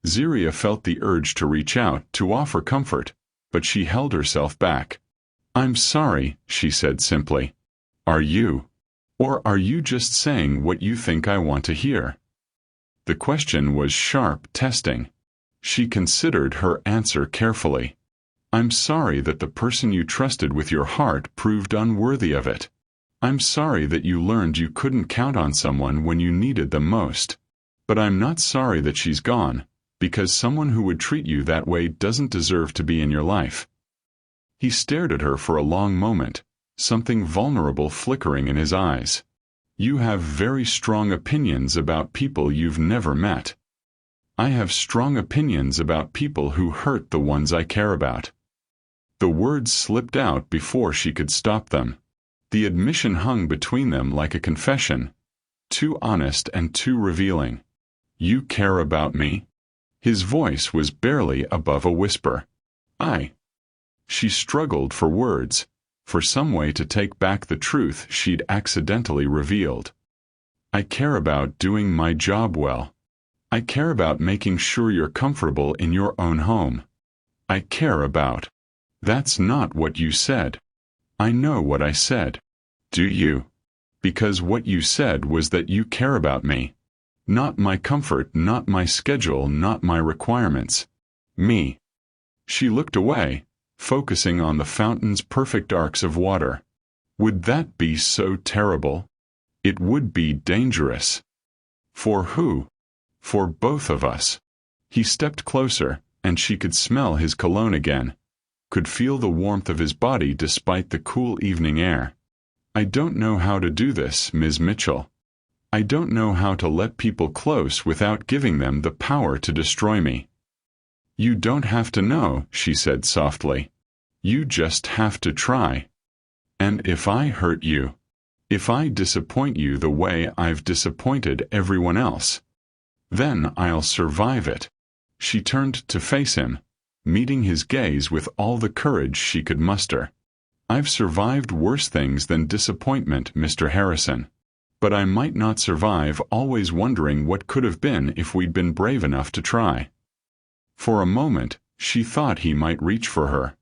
Zeriah felt the urge to reach out, to offer comfort, but she held herself back. "I'm sorry," she said simply. "Are you? Or are you just saying what you think I want to hear?" The question was sharp, testing. She considered her answer carefully. "I'm sorry that the person you trusted with your heart proved unworthy of it. I'm sorry that you learned you couldn't count on someone when you needed them most. But I'm not sorry that she's gone, because someone who would treat you that way doesn't deserve to be in your life." He stared at her for a long moment, something vulnerable flickering in his eyes. "You have very strong opinions about people you've never met." "I have strong opinions about people who hurt the ones I care about." The words slipped out before she could stop them. The admission hung between them like a confession, too honest and too revealing. "You care about me?" His voice was barely above a whisper. "I." She struggled for words, for some way to take back the truth she'd accidentally revealed. "I care about doing my job well. I care about making sure you're comfortable in your own home. I care about." "That's not what you said." "I know what I said." "Do you?" Because what you said was that you care about me. Not my comfort, not my schedule, not my requirements. Me. She looked away, focusing on the fountain's perfect arcs of water. Would that be so terrible? It would be dangerous. For who? For both of us. He stepped closer, and she could smell his cologne again, could feel the warmth of his body despite the cool evening air. I don't know how to do this, Ms. Mitchell. I don't know how to let people close without giving them the power to destroy me. You don't have to know, she said softly. You just have to try. And if I hurt you, if I disappoint you the way I've disappointed everyone else, then I'll survive it. She turned to face him, meeting his gaze with all the courage she could muster. I've survived worse things than disappointment, Mr. Harrison. But I might not survive always wondering what could have been if we'd been brave enough to try. For a moment, she thought he might reach for her.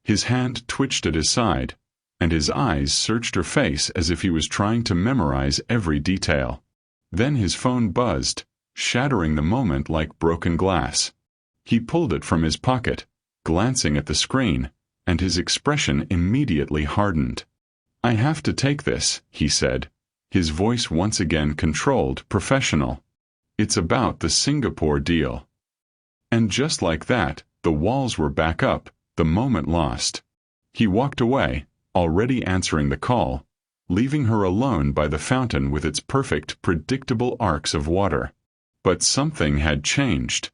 His hand twitched at his side, and his eyes searched her face as if he was trying to memorize every detail. Then his phone buzzed, shattering the moment like broken glass. He pulled it from his pocket, glancing at the screen, and his expression immediately hardened. I have to take this, he said, his voice once again controlled, professional. It's about the Singapore deal. And just like that, the walls were back up, the moment lost. He walked away, already answering the call, leaving her alone by the fountain with its perfect, predictable arcs of water. But something had changed.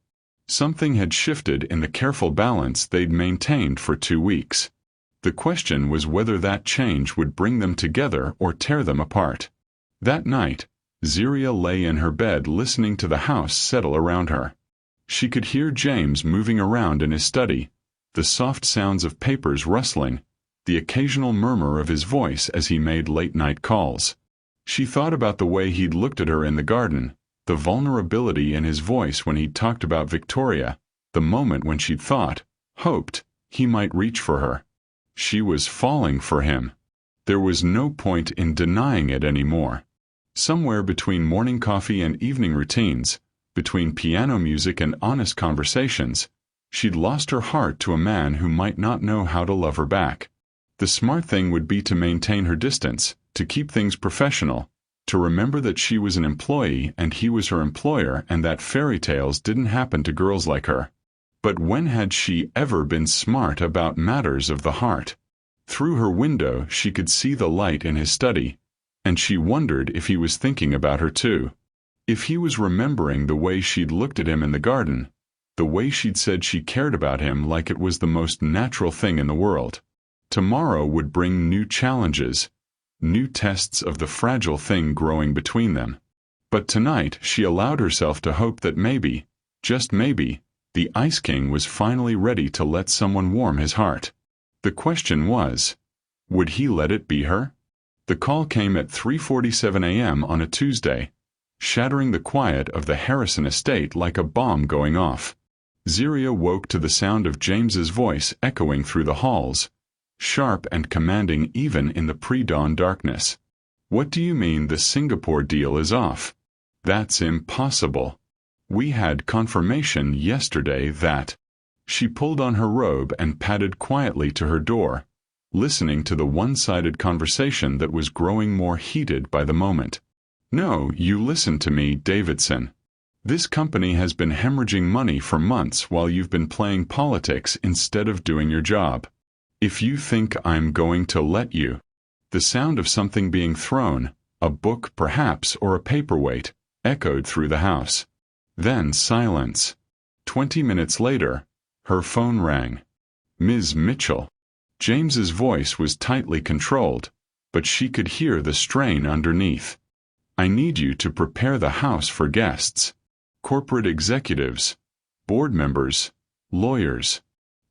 Something had shifted in the careful balance they'd maintained for 2 weeks. The question was whether that change would bring them together or tear them apart. That night, Zeriah lay in her bed listening to the house settle around her. She could hear James moving around in his study, the soft sounds of papers rustling, the occasional murmur of his voice as he made late-night calls. She thought about the way he'd looked at her in the garden, the vulnerability in his voice when he'd talked about Victoria, the moment when she'd thought, hoped, he might reach for her. She was falling for him. There was no point in denying it anymore. Somewhere between morning coffee and evening routines, between piano music and honest conversations, she'd lost her heart to a man who might not know how to love her back. The smart thing would be to maintain her distance, to keep things professional, to remember that she was an employee and he was her employer and that fairy tales didn't happen to girls like her. But when had she ever been smart about matters of the heart? Through her window she could see the light in his study, and she wondered if he was thinking about her too. If he was remembering the way she'd looked at him in the garden, the way she'd said she cared about him like it was the most natural thing in the world. Tomorrow would bring new challenges, new tests of the fragile thing growing between them. But tonight she allowed herself to hope that maybe, just maybe, the Ice King was finally ready to let someone warm his heart. The question was, would he let it be her? The call came at 3:47 a.m. on a Tuesday, shattering the quiet of the Harrison estate like a bomb going off. Zeriah woke to the sound of James's voice echoing through the halls, sharp and commanding even in the pre-dawn darkness. What do you mean the Singapore deal is off? That's impossible. We had confirmation yesterday that... She pulled on her robe and padded quietly to her door, listening to the one-sided conversation that was growing more heated by the moment. No, you listen to me, Davidson. This company has been hemorrhaging money for months while you've been playing politics instead of doing your job. If you think I'm going to let you... The sound of something being thrown, a book perhaps or a paperweight, echoed through the house. Then silence. 20 minutes later, her phone rang. Ms. Mitchell. James's voice was tightly controlled, but she could hear the strain underneath. I need you to prepare the house for guests. Corporate executives, board members, lawyers.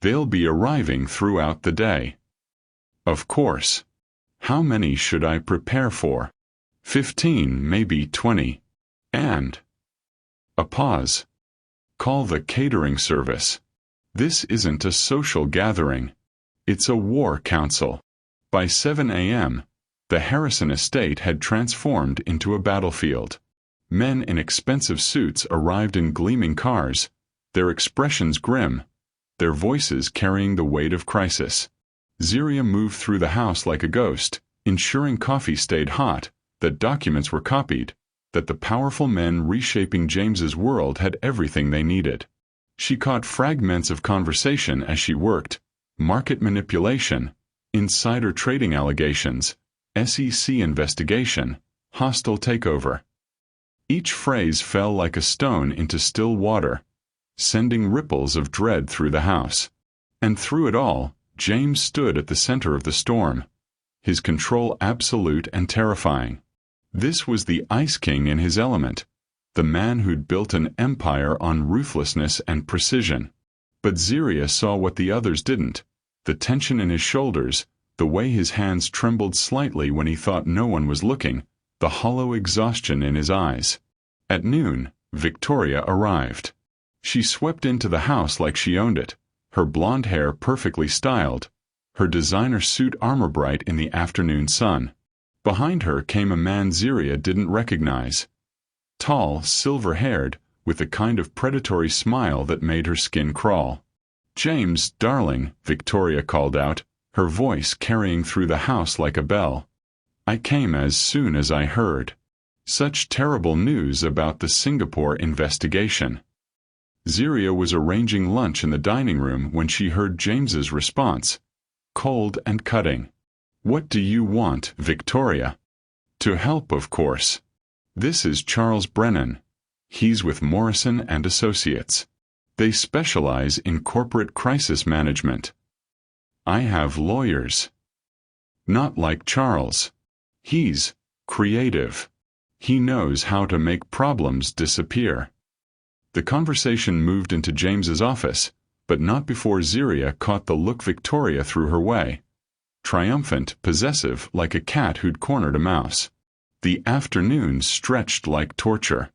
They'll be arriving throughout the day. Of course. How many should I prepare for? 15, maybe 20. And... A pause. Call the catering service. This isn't a social gathering. It's a war council. By 7 a.m., The Harrison estate had transformed into a battlefield. Men in expensive suits arrived in gleaming cars, their expressions grim, their voices carrying the weight of crisis. Zeriah moved through the house like a ghost, ensuring coffee stayed hot, that documents were copied, that the powerful men reshaping James's world had everything they needed. She caught fragments of conversation as she worked: market manipulation, insider trading allegations, SEC investigation, hostile takeover. Each phrase fell like a stone into still water, sending ripples of dread through the house. And through it all, James stood at the center of the storm, his control absolute and terrifying. This was the Ice King in his element, the man who'd built an empire on ruthlessness and precision. But Zeriah saw what the others didn't: the tension in his shoulders, the way his hands trembled slightly when he thought no one was looking, the hollow exhaustion in his eyes. At noon, Victoria arrived. She swept into the house like she owned it, her blonde hair perfectly styled, her designer suit armor-bright in the afternoon sun. Behind her came a man Zeriah didn't recognize. Tall, silver-haired, with the kind of predatory smile that made her skin crawl. "James, darling," Victoria called out, her voice carrying through the house like a bell. "I came as soon as I heard. Such terrible news about the Singapore investigation." Zeriah was arranging lunch in the dining room when she heard James's response, cold and cutting. "What do you want, Victoria?" "To help, of course. This is Charles Brennan. He's with Morrison and Associates. They specialize in corporate crisis management. I have lawyers. Not like Charles. He's creative. He knows how to make problems disappear." The conversation moved into James's office, but not before Zeriah caught the look Victoria threw her way. Triumphant, possessive, like a cat who'd cornered a mouse. The afternoon stretched like torture.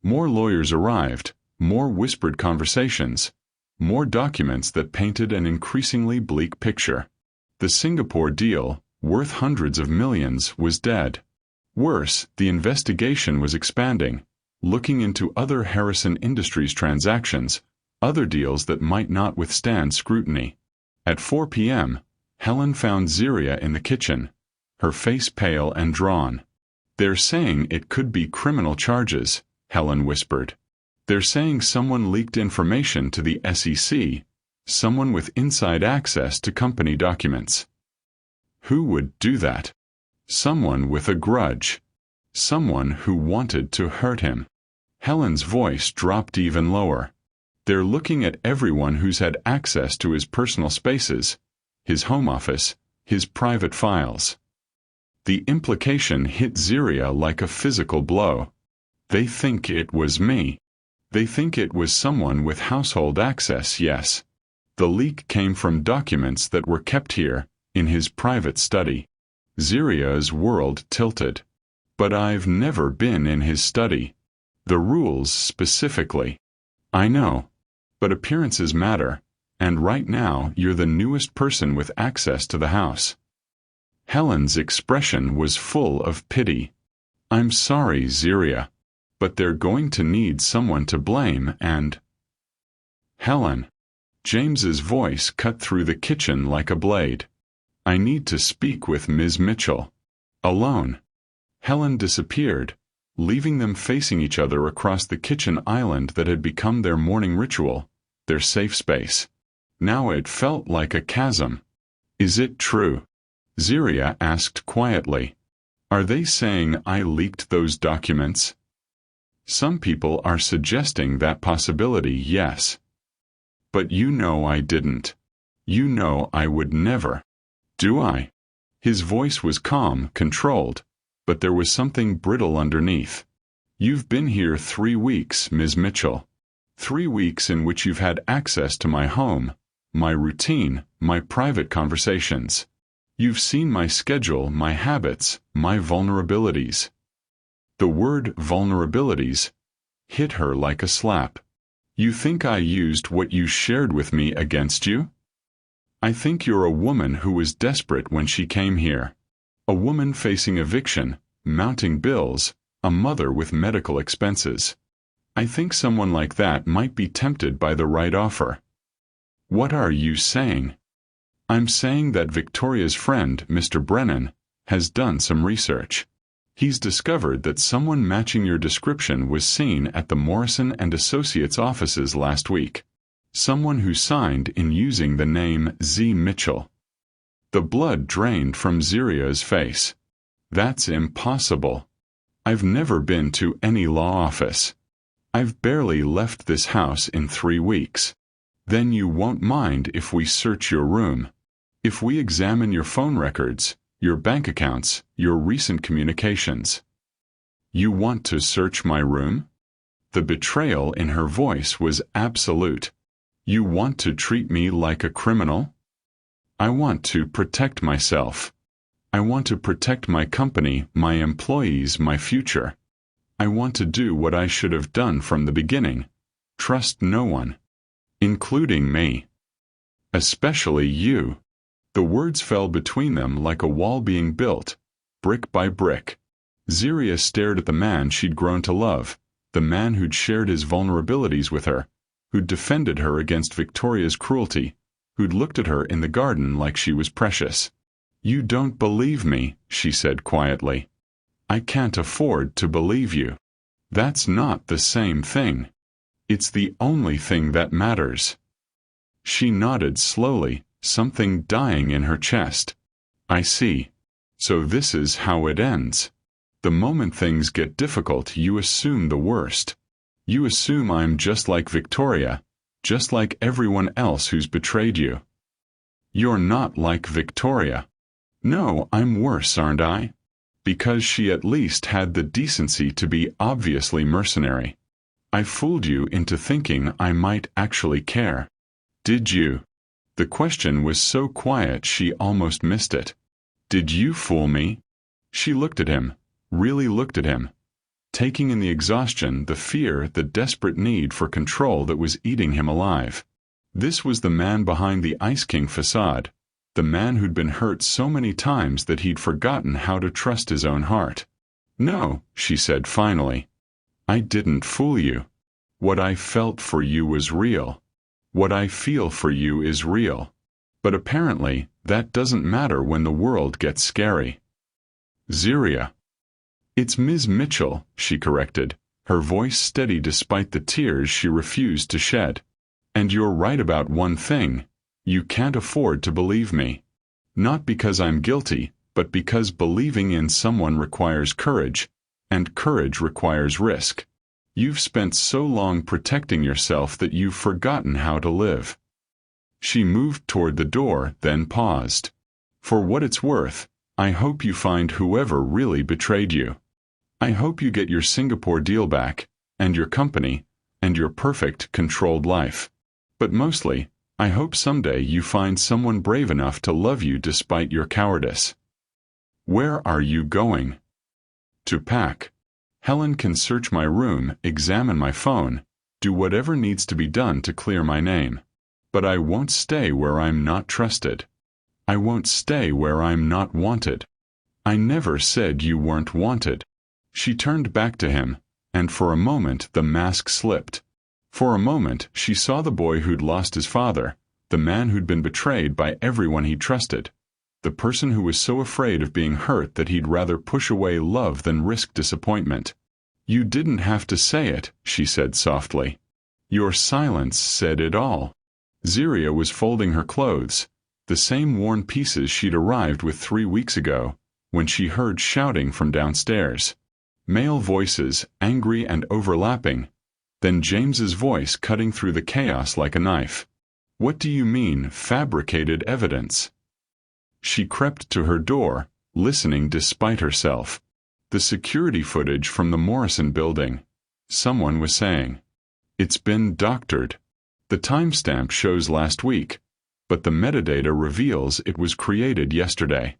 More lawyers arrived, more whispered conversations, more documents that painted an increasingly bleak picture. The Singapore deal, worth hundreds of millions, was dead. Worse, the investigation was expanding, looking into other Harrison Industries transactions, other deals that might not withstand scrutiny. At 4 p.m., Helen found Zeriah in the kitchen, her face pale and drawn. "They're saying it could be criminal charges," Helen whispered. "They're saying someone leaked information to the SEC, someone with inside access to company documents." Who would do that? Someone with a grudge. Someone who wanted to hurt him. Helen's voice dropped even lower. "They're looking at everyone who's had access to his personal spaces, his home office, his private files." The implication hit Zeriah like a physical blow. "They think it was me. They think it was someone with household access, yes." The leak came from documents that were kept here, in his private study. Zeriah's world tilted. "But I've never been in his study. The rules specifically." "I know. But appearances matter, and right now you're the newest person with access to the house." Helen's expression was full of pity. "I'm sorry, Zeriah, but they're going to need someone to blame and—" "Helen." James's voice cut through the kitchen like a blade. "I need to speak with Ms. Mitchell. Alone." Helen disappeared, leaving them facing each other across the kitchen island that had become their morning ritual, their safe space. Now it felt like a chasm. "Is it true?" Zeriah asked quietly. "Are they saying I leaked those documents?" "Some people are suggesting that possibility, yes. But you know I didn't. You know I would never." "Do I?" His voice was calm, controlled, but there was something brittle underneath. "You've been here 3 weeks, Ms. Mitchell. 3 weeks in which you've had access to my home, my routine, my private conversations. You've seen my schedule, my habits, my vulnerabilities." The word vulnerabilities hit her like a slap. "You think I used what you shared with me against you? I think you're a woman who was desperate when she came here. A woman facing eviction, mounting bills, a mother with medical expenses. I think someone like that might be tempted by the right offer. What are you saying? I'm saying that Victoria's friend, Mr. Brennan, has done some research. He's discovered that someone matching your description was seen at the Morrison & Associates offices last week. Someone who signed in using the name Z. Mitchell. The blood drained from Zeriah's face. That's impossible. I've never been to any law office. I've barely left this house in 3 weeks. Then you won't mind if we search your room. If we examine your phone records, your bank accounts, your recent communications. You want to search my room? The betrayal in her voice was absolute. You want to treat me like a criminal? I want to protect myself. I want to protect my company, my employees, my future. I want to do what I should have done from the beginning. Trust no one. Including me. Especially you. The words fell between them like a wall being built, brick by brick. Zeriah stared at the man she'd grown to love, the man who'd shared his vulnerabilities with her, who'd defended her against Victoria's cruelty, who'd looked at her in the garden like she was precious. You don't believe me, she said quietly. I can't afford to believe you. That's not the same thing. It's the only thing that matters. She nodded slowly, something dying in her chest. I see. So this is how it ends. The moment things get difficult, you assume the worst. You assume I'm just like Victoria, just like everyone else who's betrayed you. You're not like Victoria. No, I'm worse, aren't I? Because she at least had the decency to be obviously mercenary. I fooled you into thinking I might actually care. Did you? The question was so quiet she almost missed it. Did you fool me? She looked at him, really looked at him, taking in the exhaustion, the fear, the desperate need for control that was eating him alive. This was the man behind the Ice King facade, the man who'd been hurt so many times that he'd forgotten how to trust his own heart. No, she said finally. I didn't fool you. What I felt for you was real. What I feel for you is real. But apparently, that doesn't matter when the world gets scary. Zeriah. It's Ms. Mitchell, she corrected, her voice steady despite the tears she refused to shed. And you're right about one thing. You can't afford to believe me. Not because I'm guilty, but because believing in someone requires courage, and courage requires risk. You've spent so long protecting yourself that you've forgotten how to live. She moved toward the door, then paused. For what it's worth, I hope you find whoever really betrayed you. I hope you get your Singapore deal back, and your company, and your perfect, controlled life. But mostly, I hope someday you find someone brave enough to love you despite your cowardice. Where are you going? To pack. Helen can search my room, examine my phone, do whatever needs to be done to clear my name. But I won't stay where I'm not trusted. I won't stay where I'm not wanted. I never said you weren't wanted. She turned back to him, and for a moment the mask slipped. For a moment she saw the boy who'd lost his father, the man who'd been betrayed by everyone he trusted, the person who was so afraid of being hurt that he'd rather push away love than risk disappointment. You didn't have to say it, she said softly. Your silence said it all. Zeriah was folding her clothes, the same worn pieces she'd arrived with 3 weeks ago, when she heard shouting from downstairs. Male voices, angry and overlapping, then James's voice cutting through the chaos like a knife. What do you mean, fabricated evidence? She crept to her door, listening despite herself. The security footage from the Morrison building. Someone was saying. It's been doctored. The timestamp shows last week, but the metadata reveals it was created yesterday.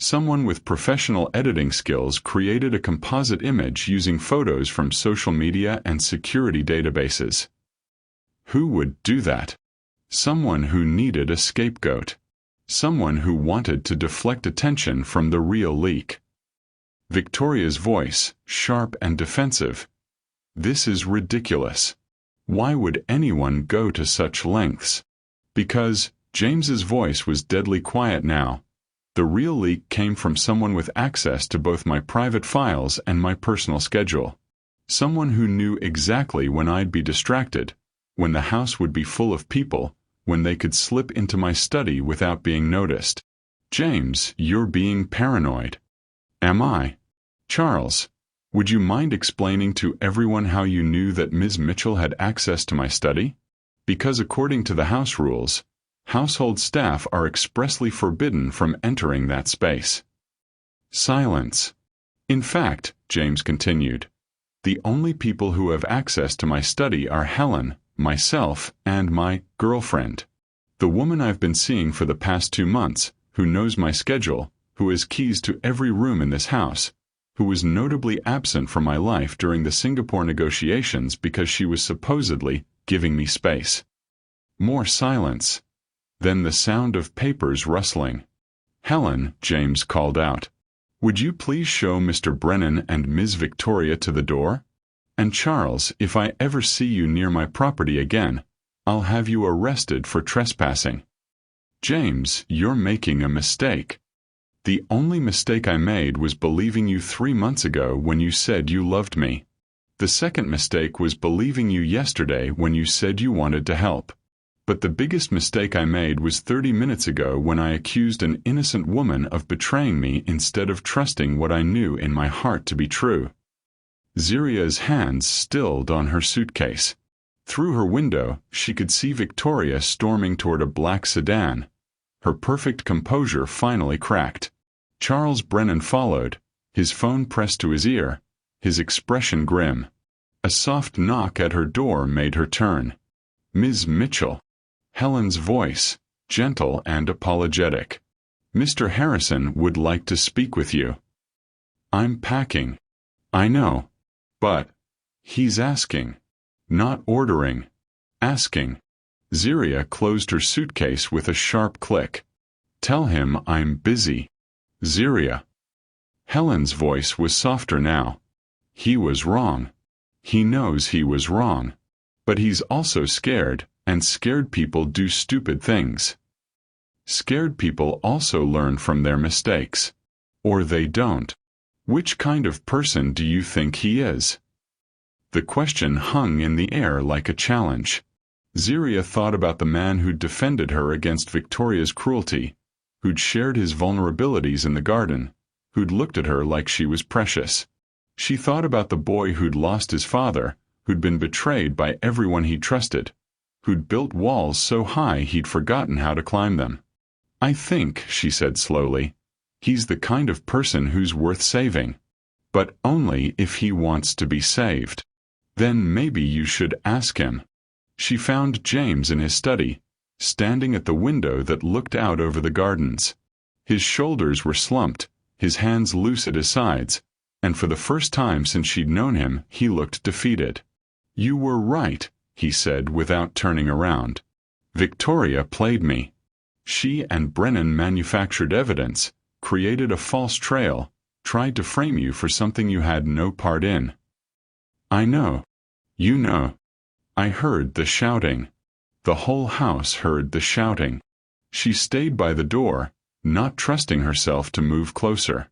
Someone with professional editing skills created a composite image using photos from social media and security databases. Who would do that? Someone who needed a scapegoat. Someone who wanted to deflect attention from the real leak. Victoria's voice, sharp and defensive. This is ridiculous. Why would anyone go to such lengths? Because James's voice was deadly quiet now. The real leak came from someone with access to both my private files and my personal schedule. Someone who knew exactly when I'd be distracted, when the house would be full of people, when they could slip into my study without being noticed. James, you're being paranoid. Am I? Charles, would you mind explaining to everyone how you knew that Ms. Mitchell had access to my study? Because according to the house rules, household staff are expressly forbidden from entering that space. Silence. In fact, James continued, the only people who have access to my study are Helen, myself, and my girlfriend. The woman I've been seeing for the past 2 months, who knows my schedule, who has keys to every room in this house, who was notably absent from my life during the Singapore negotiations because she was supposedly giving me space. More silence. Then the sound of papers rustling. Helen, James called out. Would you please show Mr. Brennan and Ms. Victoria to the door? And Charles, if I ever see you near my property again, I'll have you arrested for trespassing. James, you're making a mistake. The only mistake I made was believing you 3 months ago when you said you loved me. The second mistake was believing you yesterday when you said you wanted to help. But the biggest mistake I made was 30 minutes ago when I accused an innocent woman of betraying me instead of trusting what I knew in my heart to be true. Zeriah's hands stilled on her suitcase. Through her window, she could see Victoria storming toward a black sedan. Her perfect composure finally cracked. Charles Brennan followed, his phone pressed to his ear, his expression grim. A soft knock at her door made her turn. Ms. Mitchell. Helen's voice, gentle and apologetic. Mr. Harrison would like to speak with you. I'm packing. I know. But he's asking. Not ordering. Asking. Zeriah closed her suitcase with a sharp click. Tell him I'm busy. Zeriah. Helen's voice was softer now. He was wrong. He knows he was wrong. But he's also scared, and scared people do stupid things. Scared people also learn from their mistakes. Or they don't. Which kind of person do you think he is? The question hung in the air like a challenge. Zeriah thought about the man who'd defended her against Victoria's cruelty, who'd shared his vulnerabilities in the garden, who'd looked at her like she was precious. She thought about the boy who'd lost his father, who'd been betrayed by everyone he trusted, who'd built walls so high he'd forgotten how to climb them. I think, she said slowly, he's the kind of person who's worth saving. But only if he wants to be saved. Then maybe you should ask him. She found James in his study, standing at the window that looked out over the gardens. His shoulders were slumped, his hands loose at his sides, and for the first time since she'd known him, he looked defeated. You were right, he said without turning around. Victoria played me. She and Brennan manufactured evidence, created a false trail, tried to frame you for something you had no part in. I know. You know. I heard the shouting. The whole house heard the shouting. She stayed by the door, not trusting herself to move closer.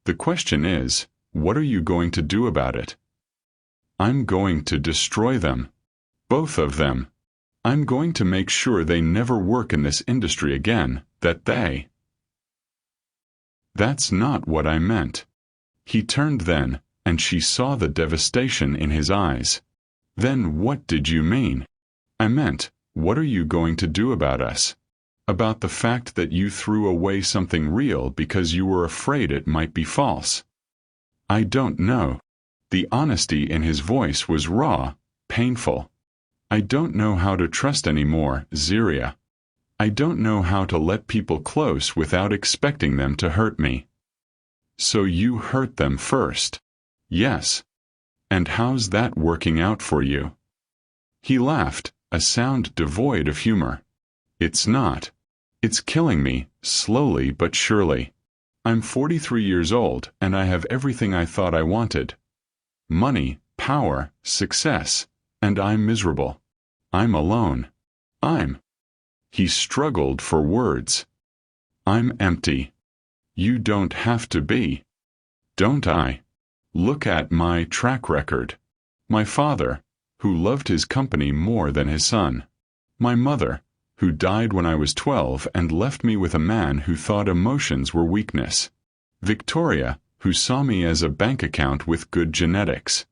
The question is, what are you going to do about it? I'm going to destroy them. Both of them. I'm going to make sure they never work in this industry again, that they... That's not what I meant. He turned then, and she saw the devastation in his eyes. Then what did you mean? I meant, what are you going to do about us? About the fact that you threw away something real because you were afraid it might be false. I don't know. The honesty in his voice was raw, painful. I don't know how to trust anymore, Zeriah. I don't know how to let people close without expecting them to hurt me. So you hurt them first. Yes. And how's that working out for you? He laughed, a sound devoid of humor. It's not. It's killing me, slowly but surely. I'm 43 years old, and I have everything I thought I wanted. Money, power, success, and I'm miserable. I'm alone. He struggled for words. I'm empty. You don't have to be. Don't I? Look at my track record. My father, who loved his company more than his son. My mother, who died when I was 12 and left me with a man who thought emotions were weakness. Victoria, who saw me as a bank account with good genetics.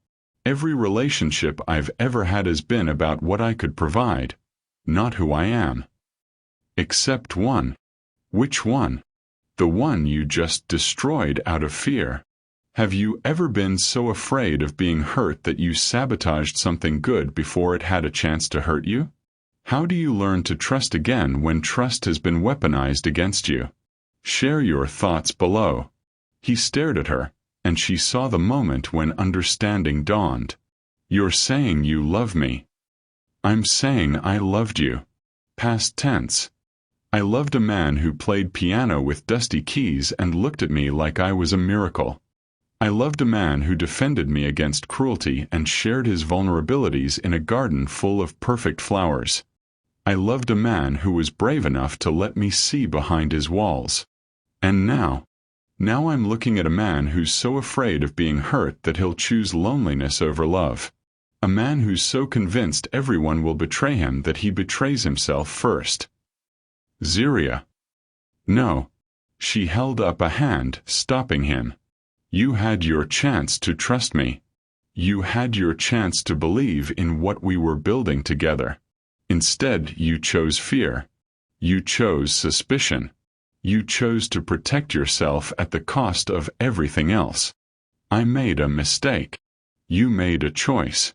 Every relationship I've ever had has been about what I could provide, not who I am. Except one. Which one? The one you just destroyed out of fear. Have you ever been so afraid of being hurt that you sabotaged something good before it had a chance to hurt you? How do you learn to trust again when trust has been weaponized against you? Share your thoughts below. He stared at her, and she saw the moment when understanding dawned. You're saying you love me. I'm saying I loved you. Past tense. I loved a man who played piano with dusty keys and looked at me like I was a miracle. I loved a man who defended me against cruelty and shared his vulnerabilities in a garden full of perfect flowers. I loved a man who was brave enough to let me see behind his walls. And now I'm looking at a man who's so afraid of being hurt that he'll choose loneliness over love. A man who's so convinced everyone will betray him that he betrays himself first. Zeriah. No. She held up a hand, stopping him. You had your chance to trust me. You had your chance to believe in what we were building together. Instead, you chose fear. You chose suspicion. You chose to protect yourself at the cost of everything else. I made a mistake. You made a choice.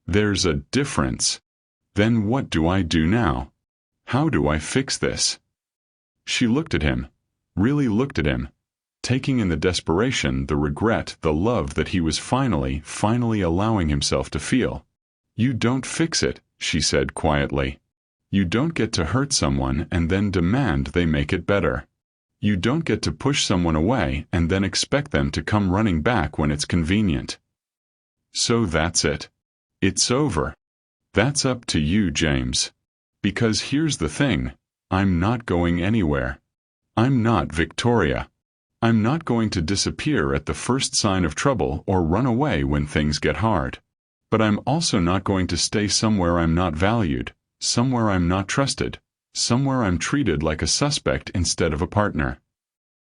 There's a difference. Then what do I do now? How do I fix this? She looked at him, really looked at him, taking in the desperation, the regret, the love that he was finally allowing himself to feel. You don't fix it, she said quietly. You don't get to hurt someone and then demand they make it better. You don't get to push someone away and then expect them to come running back when it's convenient. So that's it. It's over. That's up to you, James. Because here's the thing, I'm not going anywhere. I'm not Victoria. I'm not going to disappear at the first sign of trouble or run away when things get hard. But I'm also not going to stay somewhere I'm not valued, somewhere I'm not trusted, somewhere I'm treated like a suspect instead of a partner.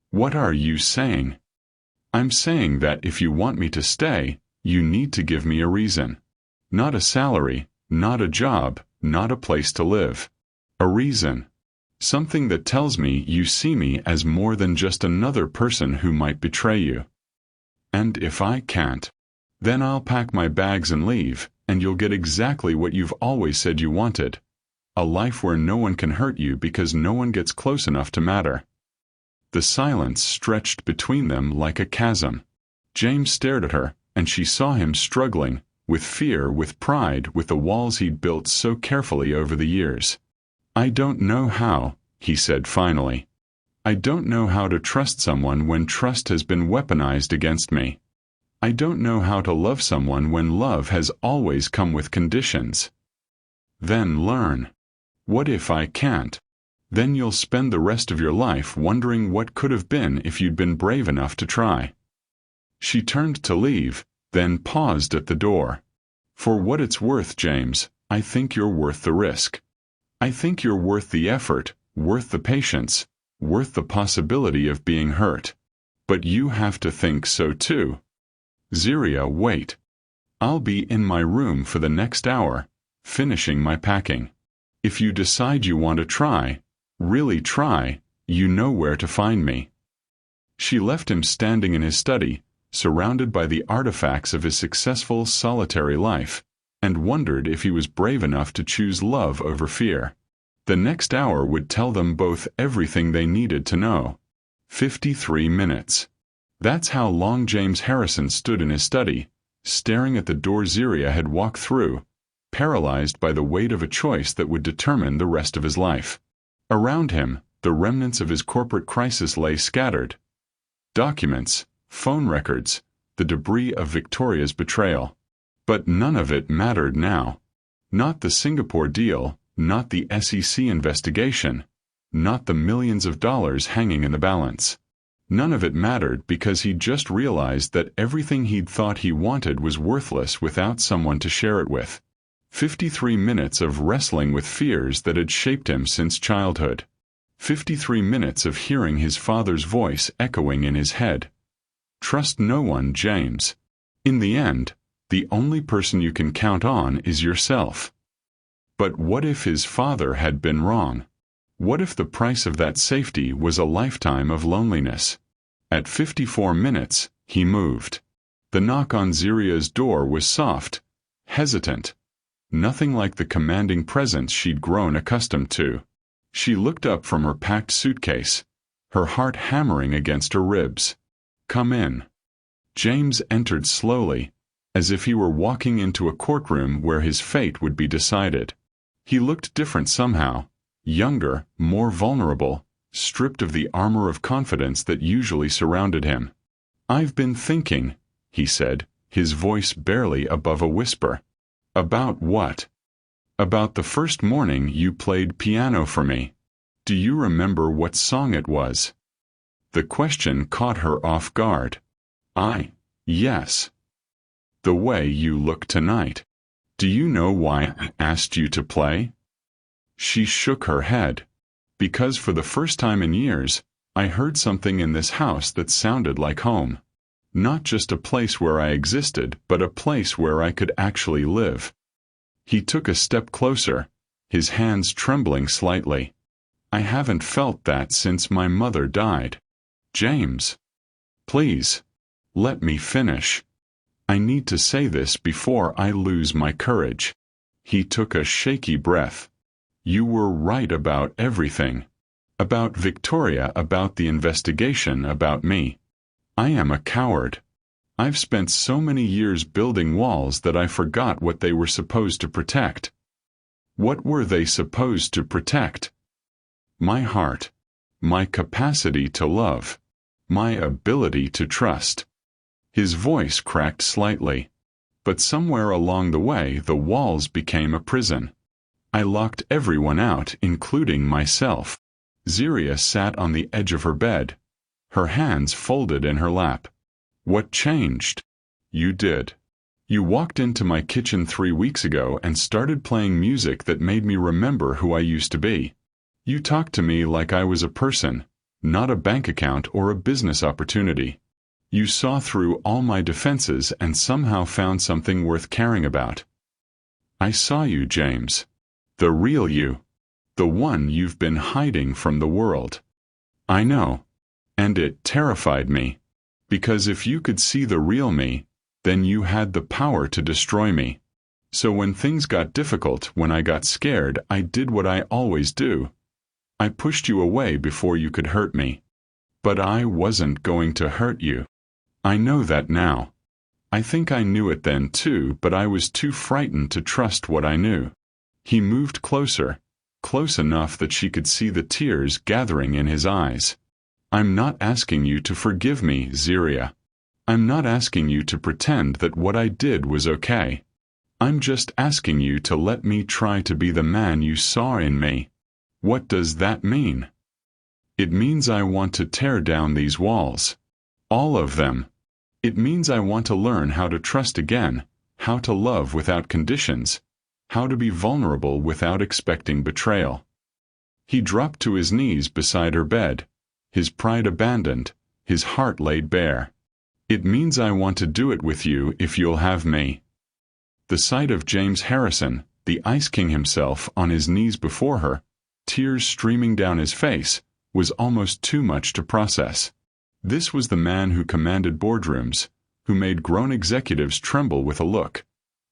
What are you saying? I'm saying that if you want me to stay, you need to give me a reason. Not a salary, not a job, not a place to live. A reason. Something that tells me you see me as more than just another person who might betray you. And if I can't, then I'll pack my bags and leave, and you'll get exactly what you've always said you wanted. A life where no one can hurt you because no one gets close enough to matter. The silence stretched between them like a chasm. James stared at her, and she saw him struggling, with fear, with pride, with the walls he'd built so carefully over the years. I don't know how, he said finally. I don't know how to trust someone when trust has been weaponized against me. I don't know how to love someone when love has always come with conditions. Then learn. What if I can't? Then you'll spend the rest of your life wondering what could have been if you'd been brave enough to try. She turned to leave, then paused at the door. For what it's worth, James, I think you're worth the risk. I think you're worth the effort, worth the patience, worth the possibility of being hurt. But you have to think so too. Zeriah, wait. I'll be in my room for the next hour, finishing my packing. If you decide you want to try, really try, you know where to find me. She left him standing in his study, surrounded by the artifacts of his successful solitary life, and wondered if he was brave enough to choose love over fear. The next hour would tell them both everything they needed to know. 53 minutes. That's how long James Harrison stood in his study, staring at the door Zeriah had walked through, paralyzed by the weight of a choice that would determine the rest of his life. Around him, The remnants of his corporate crisis lay scattered. Documents, phone records, the debris of Victoria's betrayal. But none of it mattered now. Not the Singapore deal, not the SEC investigation, not the millions of dollars hanging in the balance. None of it mattered because he'd just realized that everything he'd thought he wanted was worthless without someone to share it with. 53 minutes of wrestling with fears that had shaped him since childhood. 53 minutes of hearing his father's voice echoing in his head. Trust no one, James. In the end, the only person you can count on is yourself. But what if his father had been wrong? What if the price of that safety was a lifetime of loneliness? At 54 minutes, he moved. The knock on Zeriah's door was soft, hesitant. Nothing like the commanding presence she'd grown accustomed to. She looked up from her packed suitcase, her heart hammering against her ribs. "Come in." James entered slowly, as if he were walking into a courtroom where his fate would be decided. He looked different somehow, younger, more vulnerable, stripped of the armor of confidence that usually surrounded him. "I've been thinking," he said, his voice barely above a whisper. "About what?" "About the first morning you played piano for me. Do you remember what song it was?" The question caught her off guard. Yes. "The way you look tonight. Do you know why I asked you to play?" She shook her head. "Because for the first time in years, I heard something in this house that sounded like home. Not just a place where I existed, but a place where I could actually live." He took a step closer, his hands trembling slightly. "I haven't felt that since my mother died." "James. Please. Let me finish. I need to say this before I lose my courage." He took a shaky breath. "You were right about everything. About Victoria, about the investigation, about me. I am a coward. I've spent so many years building walls that I forgot what they were supposed to protect." What were they supposed to protect? My heart. My capacity to love. My ability to trust. His voice cracked slightly. But somewhere along the way the walls became a prison. I locked everyone out, including myself. Zeriah sat on the edge of her bed, her hands folded in her lap. "What changed?" "You did. You walked into my kitchen 3 weeks ago and started playing music that made me remember who I used to be. You talked to me like I was a person, not a bank account or a business opportunity. You saw through all my defenses and somehow found something worth caring about. I saw you, James. The real you. The one you've been hiding from the world. I know. And it terrified me. Because if you could see the real me, then you had the power to destroy me. So when things got difficult, when I got scared, I did what I always do. I pushed you away before you could hurt me. But I wasn't going to hurt you. I know that now. I think I knew it then too, but I was too frightened to trust what I knew." He moved closer, close enough that she could see the tears gathering in his eyes. "I'm not asking you to forgive me, Zeriah. I'm not asking you to pretend that what I did was okay. I'm just asking you to let me try to be the man you saw in me." "What does that mean?" "It means I want to tear down these walls. All of them. It means I want to learn how to trust again, how to love without conditions, how to be vulnerable without expecting betrayal." He dropped to his knees beside her bed, his pride abandoned, his heart laid bare. "It means I want to do it with you if you'll have me." The sight of James Harrison, the Ice King himself, on his knees before her, tears streaming down his face, was almost too much to process. This was the man who commanded boardrooms, who made grown executives tremble with a look,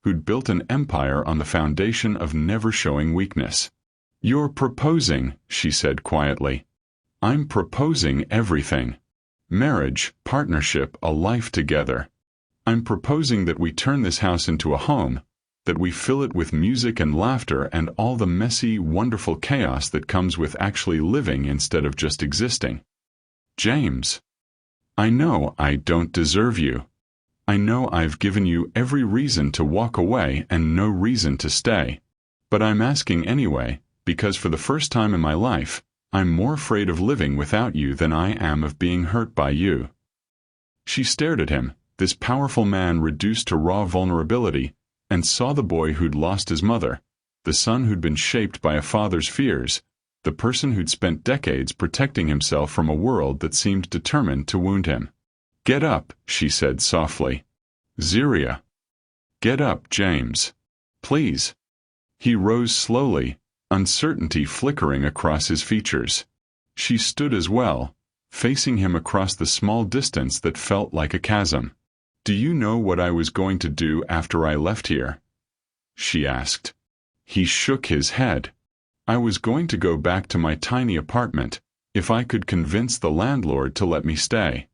who'd built an empire on the foundation of never showing weakness. "You're proposing," she said quietly. "I'm proposing everything. Marriage, partnership, a life together. I'm proposing that we turn this house into a home, that we fill it with music and laughter and all the messy, wonderful chaos that comes with actually living instead of just existing. James, I know I don't deserve you. I know I've given you every reason to walk away and no reason to stay. But I'm asking anyway, because for the first time in my life, I'm more afraid of living without you than I am of being hurt by you. She stared at him, this powerful man reduced to raw vulnerability, and saw the boy who'd lost his mother, the son who'd been shaped by a father's fears, the person who'd spent decades protecting himself from a world that seemed determined to wound him. Get up, she said softly. Zeriah. Get up, James. Please. He rose slowly, uncertainty flickering across his features. She stood as well, facing him across the small distance that felt like a chasm. Do you know what I was going to do after I left here? She asked. He shook his head. I was going to go back to my tiny apartment, if I could convince the landlord to let me stay.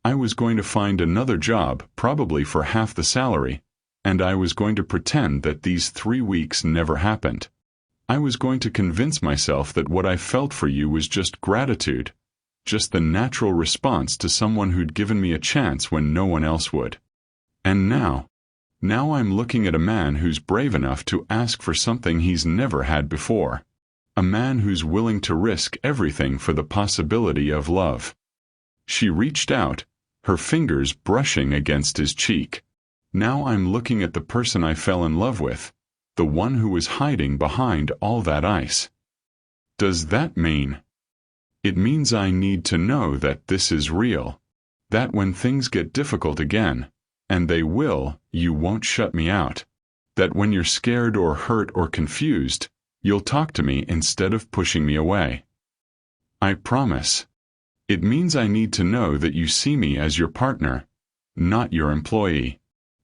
I was going to find another job, probably for half the salary, and I was going to pretend that these 3 weeks never happened. I was going to convince myself that what I felt for you was just gratitude, just the natural response to someone who'd given me a chance when no one else would. And now I'm looking at a man who's brave enough to ask for something he's never had before. A man who's willing to risk everything for the possibility of love. She reached out, her fingers brushing against his cheek. Now I'm looking at the person I fell in love with, the one who was hiding behind all that ice. Does that mean? It means I need to know that this is real. That when things get difficult again, and they will, you won't shut me out. That when you're scared or hurt or confused, you'll talk to me instead of pushing me away. I promise. It means I need to know that you see me as your partner, not your employee.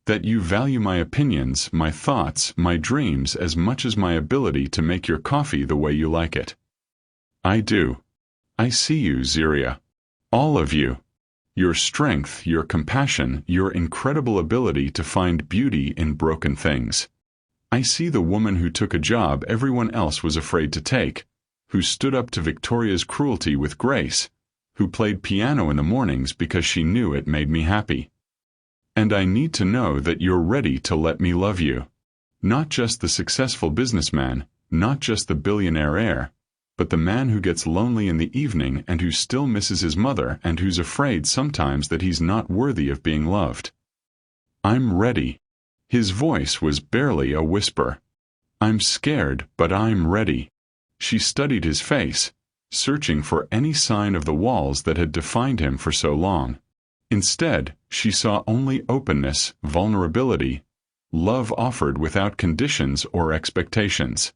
That you value my opinions, my thoughts, my dreams as much as my ability to make your coffee the way you like it. I do. I see you, Zeriah. All of you. Your strength, your compassion, your incredible ability to find beauty in broken things. I see the woman who took a job everyone else was afraid to take, who stood up to Victoria's cruelty with grace, who played piano in the mornings because she knew it made me happy. And I need to know that you're ready to let me love you. Not just the successful businessman, not just the billionaire heir, but the man who gets lonely in the evening and who still misses his mother and who's afraid sometimes that he's not worthy of being loved. I'm ready. His voice was barely a whisper. I'm scared, but I'm ready. She studied his face, searching for any sign of the walls that had defined him for so long. Instead, she saw only openness, vulnerability, love offered without conditions or expectations.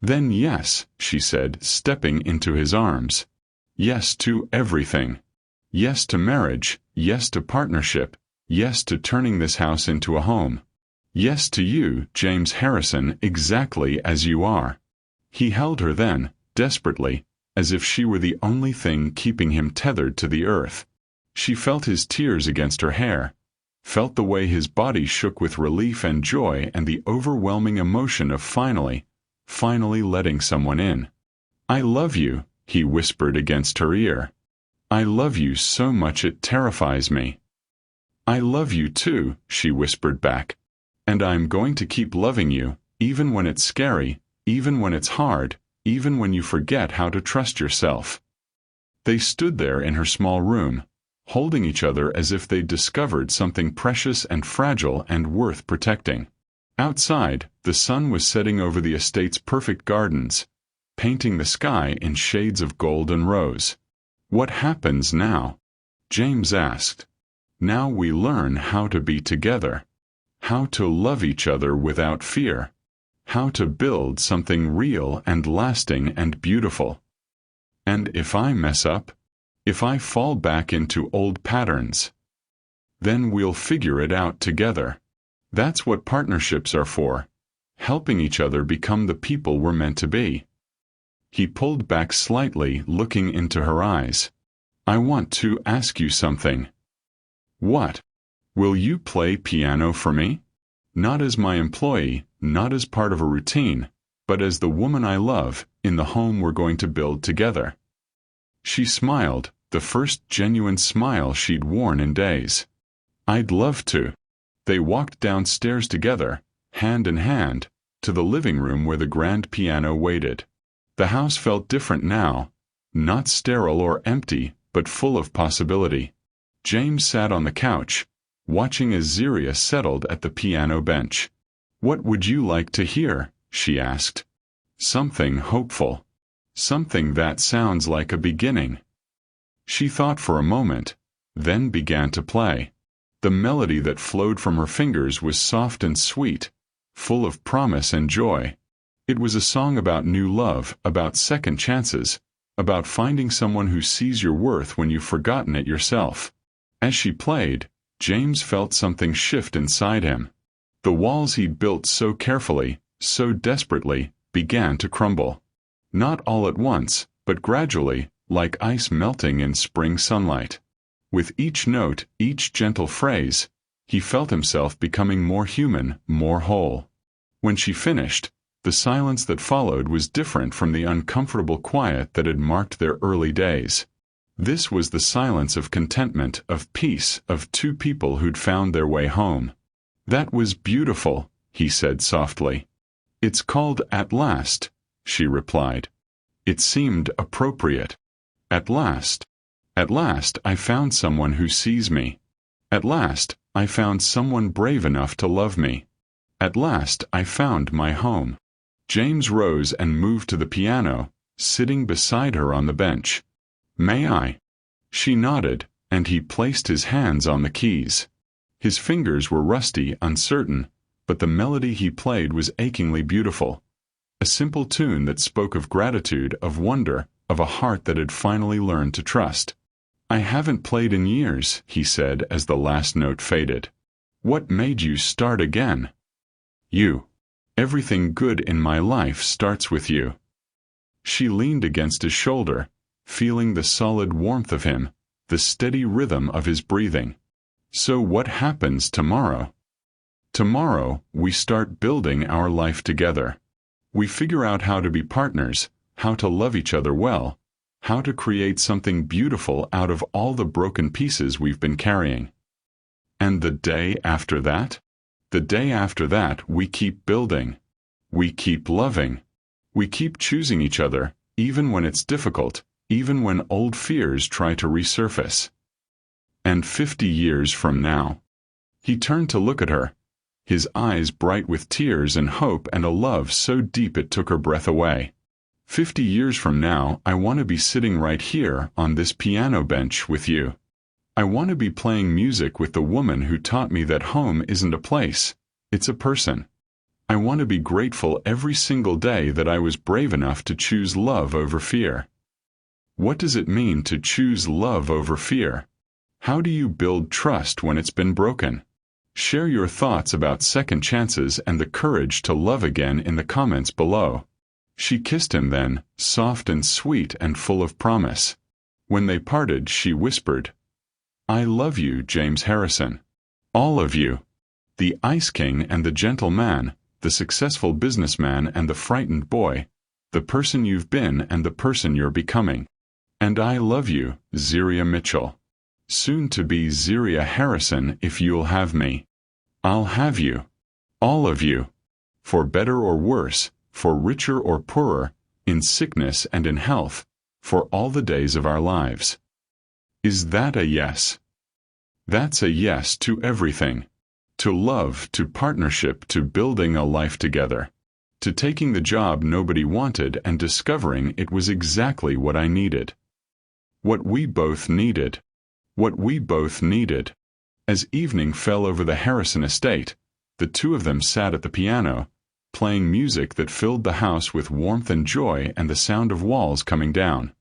Then yes, she said, stepping into his arms. Yes to everything. Yes to marriage, yes to partnership, yes to turning this house into a home. Yes to you, James Harrison, exactly as you are. He held her then, desperately, as if she were the only thing keeping him tethered to the earth. She felt his tears against her hair, felt the way his body shook with relief and joy and the overwhelming emotion of finally letting someone in. I love you, he whispered against her ear. I love you so much it terrifies me. I love you too, she whispered back. And I'm going to keep loving you, even when it's scary, even when it's hard, even when you forget how to trust yourself. They stood there in her small room, holding each other as if they'd discovered something precious and fragile and worth protecting. Outside, the sun was setting over the estate's perfect gardens, painting the sky in shades of gold and rose. What happens now? James asked. Now we learn how to be together. How to love each other without fear. How to build something real and lasting and beautiful. And if I mess up, if I fall back into old patterns, then we'll figure it out together. That's what partnerships are for, helping each other become the people we're meant to be. He pulled back slightly, looking into her eyes. I want to ask you something. What? Will you play piano for me? Not as my employee, not as part of a routine, but as the woman I love, in the home we're going to build together. She smiled, the first genuine smile she'd worn in days. I'd love to. They walked downstairs together, hand in hand, to the living room where the grand piano waited. The house felt different now, not sterile or empty, but full of possibility. James sat on the couch, watching as Zeriah settled at the piano bench. "What would you like to hear?" she asked. "Something hopeful. Something that sounds like a beginning." She thought for a moment, then began to play. The melody that flowed from her fingers was soft and sweet, full of promise and joy. It was a song about new love, about second chances, about finding someone who sees your worth when you've forgotten it yourself. As she played, James felt something shift inside him. The walls he'd built so carefully, so desperately, began to crumble. Not all at once, but gradually, like ice melting in spring sunlight. With each note, each gentle phrase, he felt himself becoming more human, more whole. When she finished, the silence that followed was different from the uncomfortable quiet that had marked their early days. This was the silence of contentment, of peace, of two people who'd found their way home. "That was beautiful," he said softly. "It's called At Last," she replied. It seemed appropriate. At last I found someone who sees me. At last, I found someone brave enough to love me. At last, I found my home. James rose and moved to the piano, sitting beside her on the bench. "May I?" She nodded, and he placed his hands on the keys. His fingers were rusty, uncertain, but the melody he played was achingly beautiful. A simple tune that spoke of gratitude, of wonder, of a heart that had finally learned to trust. "I haven't played in years," he said as the last note faded. "What made you start again?" "You. Everything good in my life starts with you." She leaned against his shoulder, feeling the solid warmth of him, the steady rhythm of his breathing. "So what happens tomorrow?" "Tomorrow, we start building our life together. We figure out how to be partners, how to love each other well, how to create something beautiful out of all the broken pieces we've been carrying." "And the day after that?" "The day after that, we keep building. We keep loving. We keep choosing each other, even when it's difficult, even when old fears try to resurface." "And 50 years from now?" He turned to look at her, his eyes bright with tears and hope and a love so deep it took her breath away. 50 years from now, I want to be sitting right here on this piano bench with you. I want to be playing music with the woman who taught me that home isn't a place, it's a person. I want to be grateful every single day that I was brave enough to choose love over fear." What does it mean to choose love over fear? How do you build trust when it's been broken? Share your thoughts about second chances and the courage to love again in the comments below. She kissed him then, soft and sweet and full of promise. When they parted, she whispered, "I love you, James Harrison. All of you. The Ice King and the gentle man, the successful businessman and the frightened boy, the person you've been and the person you're becoming. And I love you, Zeriah Mitchell. Soon to be Zeriah Harrison if you'll have me. I'll have you. All of you. For better or worse, for richer or poorer, in sickness and in health, for all the days of our lives." Is that a yes? That's a yes to everything. To love, to partnership, to building a life together. To taking the job nobody wanted and discovering it was exactly what I needed. What we both needed. What we both needed. As evening fell over the Harrison estate, the two of them sat at the piano, playing music that filled the house with warmth and joy and the sound of walls coming down.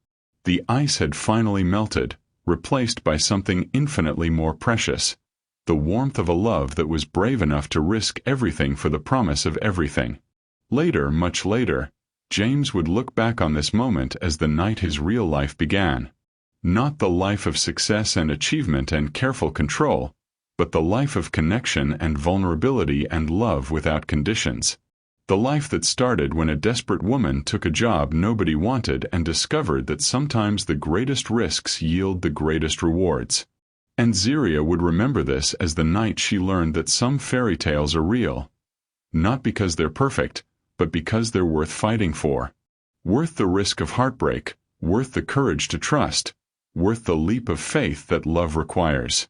The ice had finally melted, replaced by something infinitely more precious, the warmth of a love that was brave enough to risk everything for the promise of everything. Later, much later, James would look back on this moment as the night his real life began. Not the life of success and achievement and careful control, but the life of connection and vulnerability and love without conditions. The life that started when a desperate woman took a job nobody wanted and discovered that sometimes the greatest risks yield the greatest rewards. And Zeriah would remember this as the night she learned that some fairy tales are real. Not because they're perfect, but because they're worth fighting for. Worth the risk of heartbreak, worth the courage to trust, worth the leap of faith that love requires.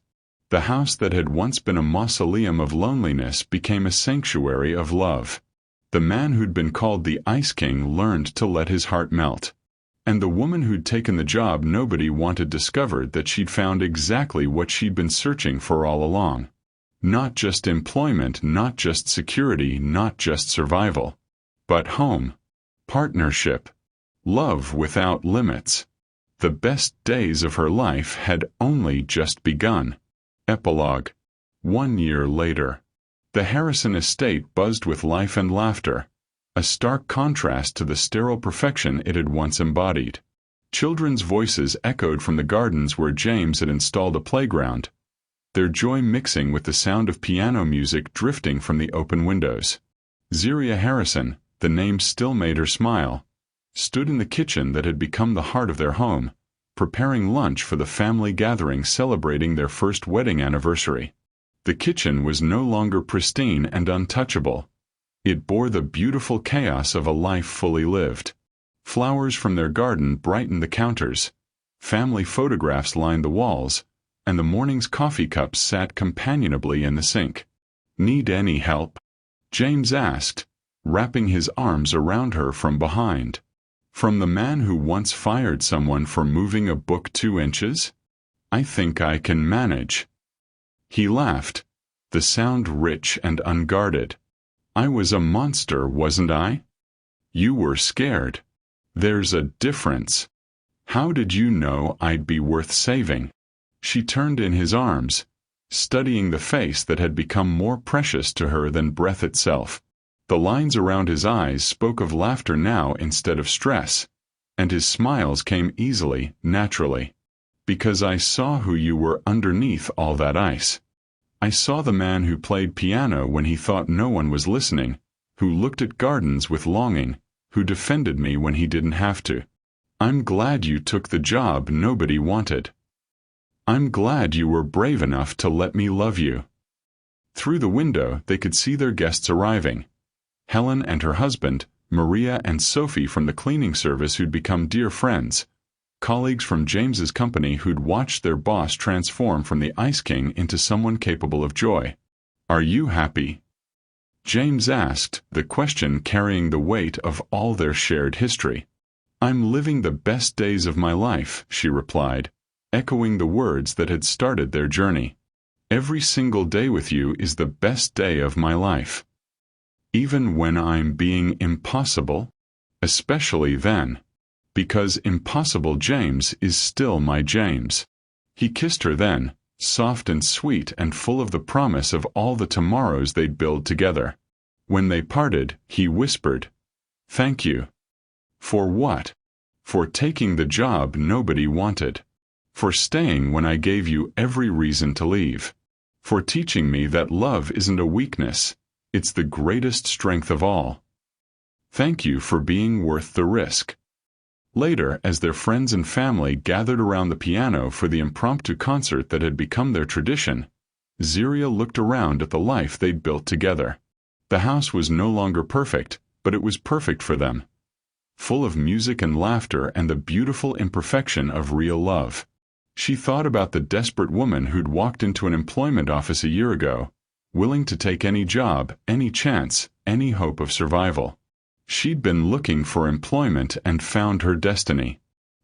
The house that had once been a mausoleum of loneliness became a sanctuary of love. The man who'd been called the Ice King learned to let his heart melt. And the woman who'd taken the job nobody wanted discovered that she'd found exactly what she'd been searching for all along. Not just employment, not just security, not just survival, but home, partnership, love without limits. The best days of her life had only just begun. Epilogue. 1 year later. The Harrison estate buzzed with life and laughter, a stark contrast to the sterile perfection it had once embodied. Children's voices echoed from the gardens where James had installed a playground, their joy mixing with the sound of piano music drifting from the open windows. Zeriah Harrison, the name still made her smile, stood in the kitchen that had become the heart of their home, preparing lunch for the family gathering celebrating their first wedding anniversary. The kitchen was no longer pristine and untouchable. It bore the beautiful chaos of a life fully lived. Flowers from their garden brightened the counters, family photographs lined the walls, and the morning's coffee cups sat companionably in the sink. "Need any help?" James asked, wrapping his arms around her from behind. "From the man who once fired someone for moving a book 2 inches? I think I can manage." He laughed, the sound rich and unguarded. "I was a monster, wasn't I? You were scared. There's a difference. How did you know I'd be worth saving?" She turned in his arms, studying the face that had become more precious to her than breath itself. The lines around his eyes spoke of laughter now instead of stress, and his smiles came easily, naturally. "Because I saw who you were underneath all that ice. I saw the man who played piano when he thought no one was listening, who looked at gardens with longing, who defended me when he didn't have to. I'm glad you took the job nobody wanted. I'm glad you were brave enough to let me love you." Through the window they could see their guests arriving. Helen and her husband, Maria and Sophie from the cleaning service who'd become dear friends, colleagues from James's company who'd watched their boss transform from the Ice King into someone capable of joy. "Are you happy?" James asked, the question carrying the weight of all their shared history. "I'm living the best days of my life," she replied, echoing the words that had started their journey. "Every single day with you is the best day of my life. Even when I'm being impossible? Especially then. Because impossible James is still my James." He kissed her then, soft and sweet and full of the promise of all the tomorrows they'd build together. When they parted, he whispered, "Thank you." "For what?" "For taking the job nobody wanted. For staying when I gave you every reason to leave. For teaching me that love isn't a weakness, it's the greatest strength of all. Thank you for being worth the risk." Later, as their friends and family gathered around the piano for the impromptu concert that had become their tradition, Zeriah looked around at the life they'd built together. The house was no longer perfect, but it was perfect for them. Full of music and laughter and the beautiful imperfection of real love. She thought about the desperate woman who'd walked into an employment office a year ago, willing to take any job, any chance, any hope of survival. She'd been looking for employment and found her destiny.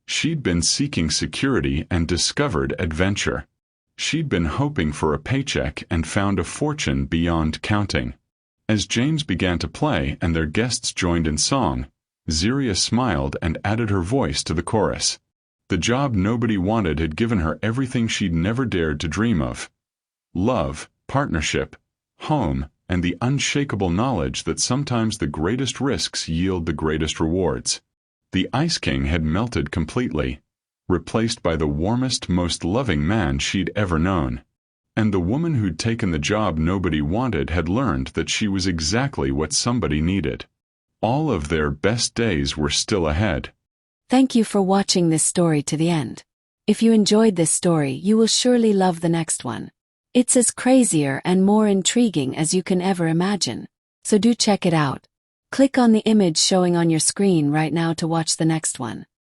She'd been seeking security and discovered adventure. She'd been hoping for a paycheck and found a fortune beyond counting. As James began to play and their guests joined in song, Zeriah smiled and added her voice to the chorus. The job nobody wanted had given her everything she'd never dared to dream of. Love, partnership, home, and the unshakable knowledge that sometimes the greatest risks yield the greatest rewards. The Ice King had melted completely, replaced by the warmest, most loving man she'd ever known. And the woman who'd taken the job nobody wanted had learned that she was exactly what somebody needed. All of their best days were still ahead. Thank you for watching this story to the end. If you enjoyed this story, you will surely love the next one. It's as crazier and more intriguing as you can ever imagine. So do check it out. Click on the image showing on your screen right now to watch the next one.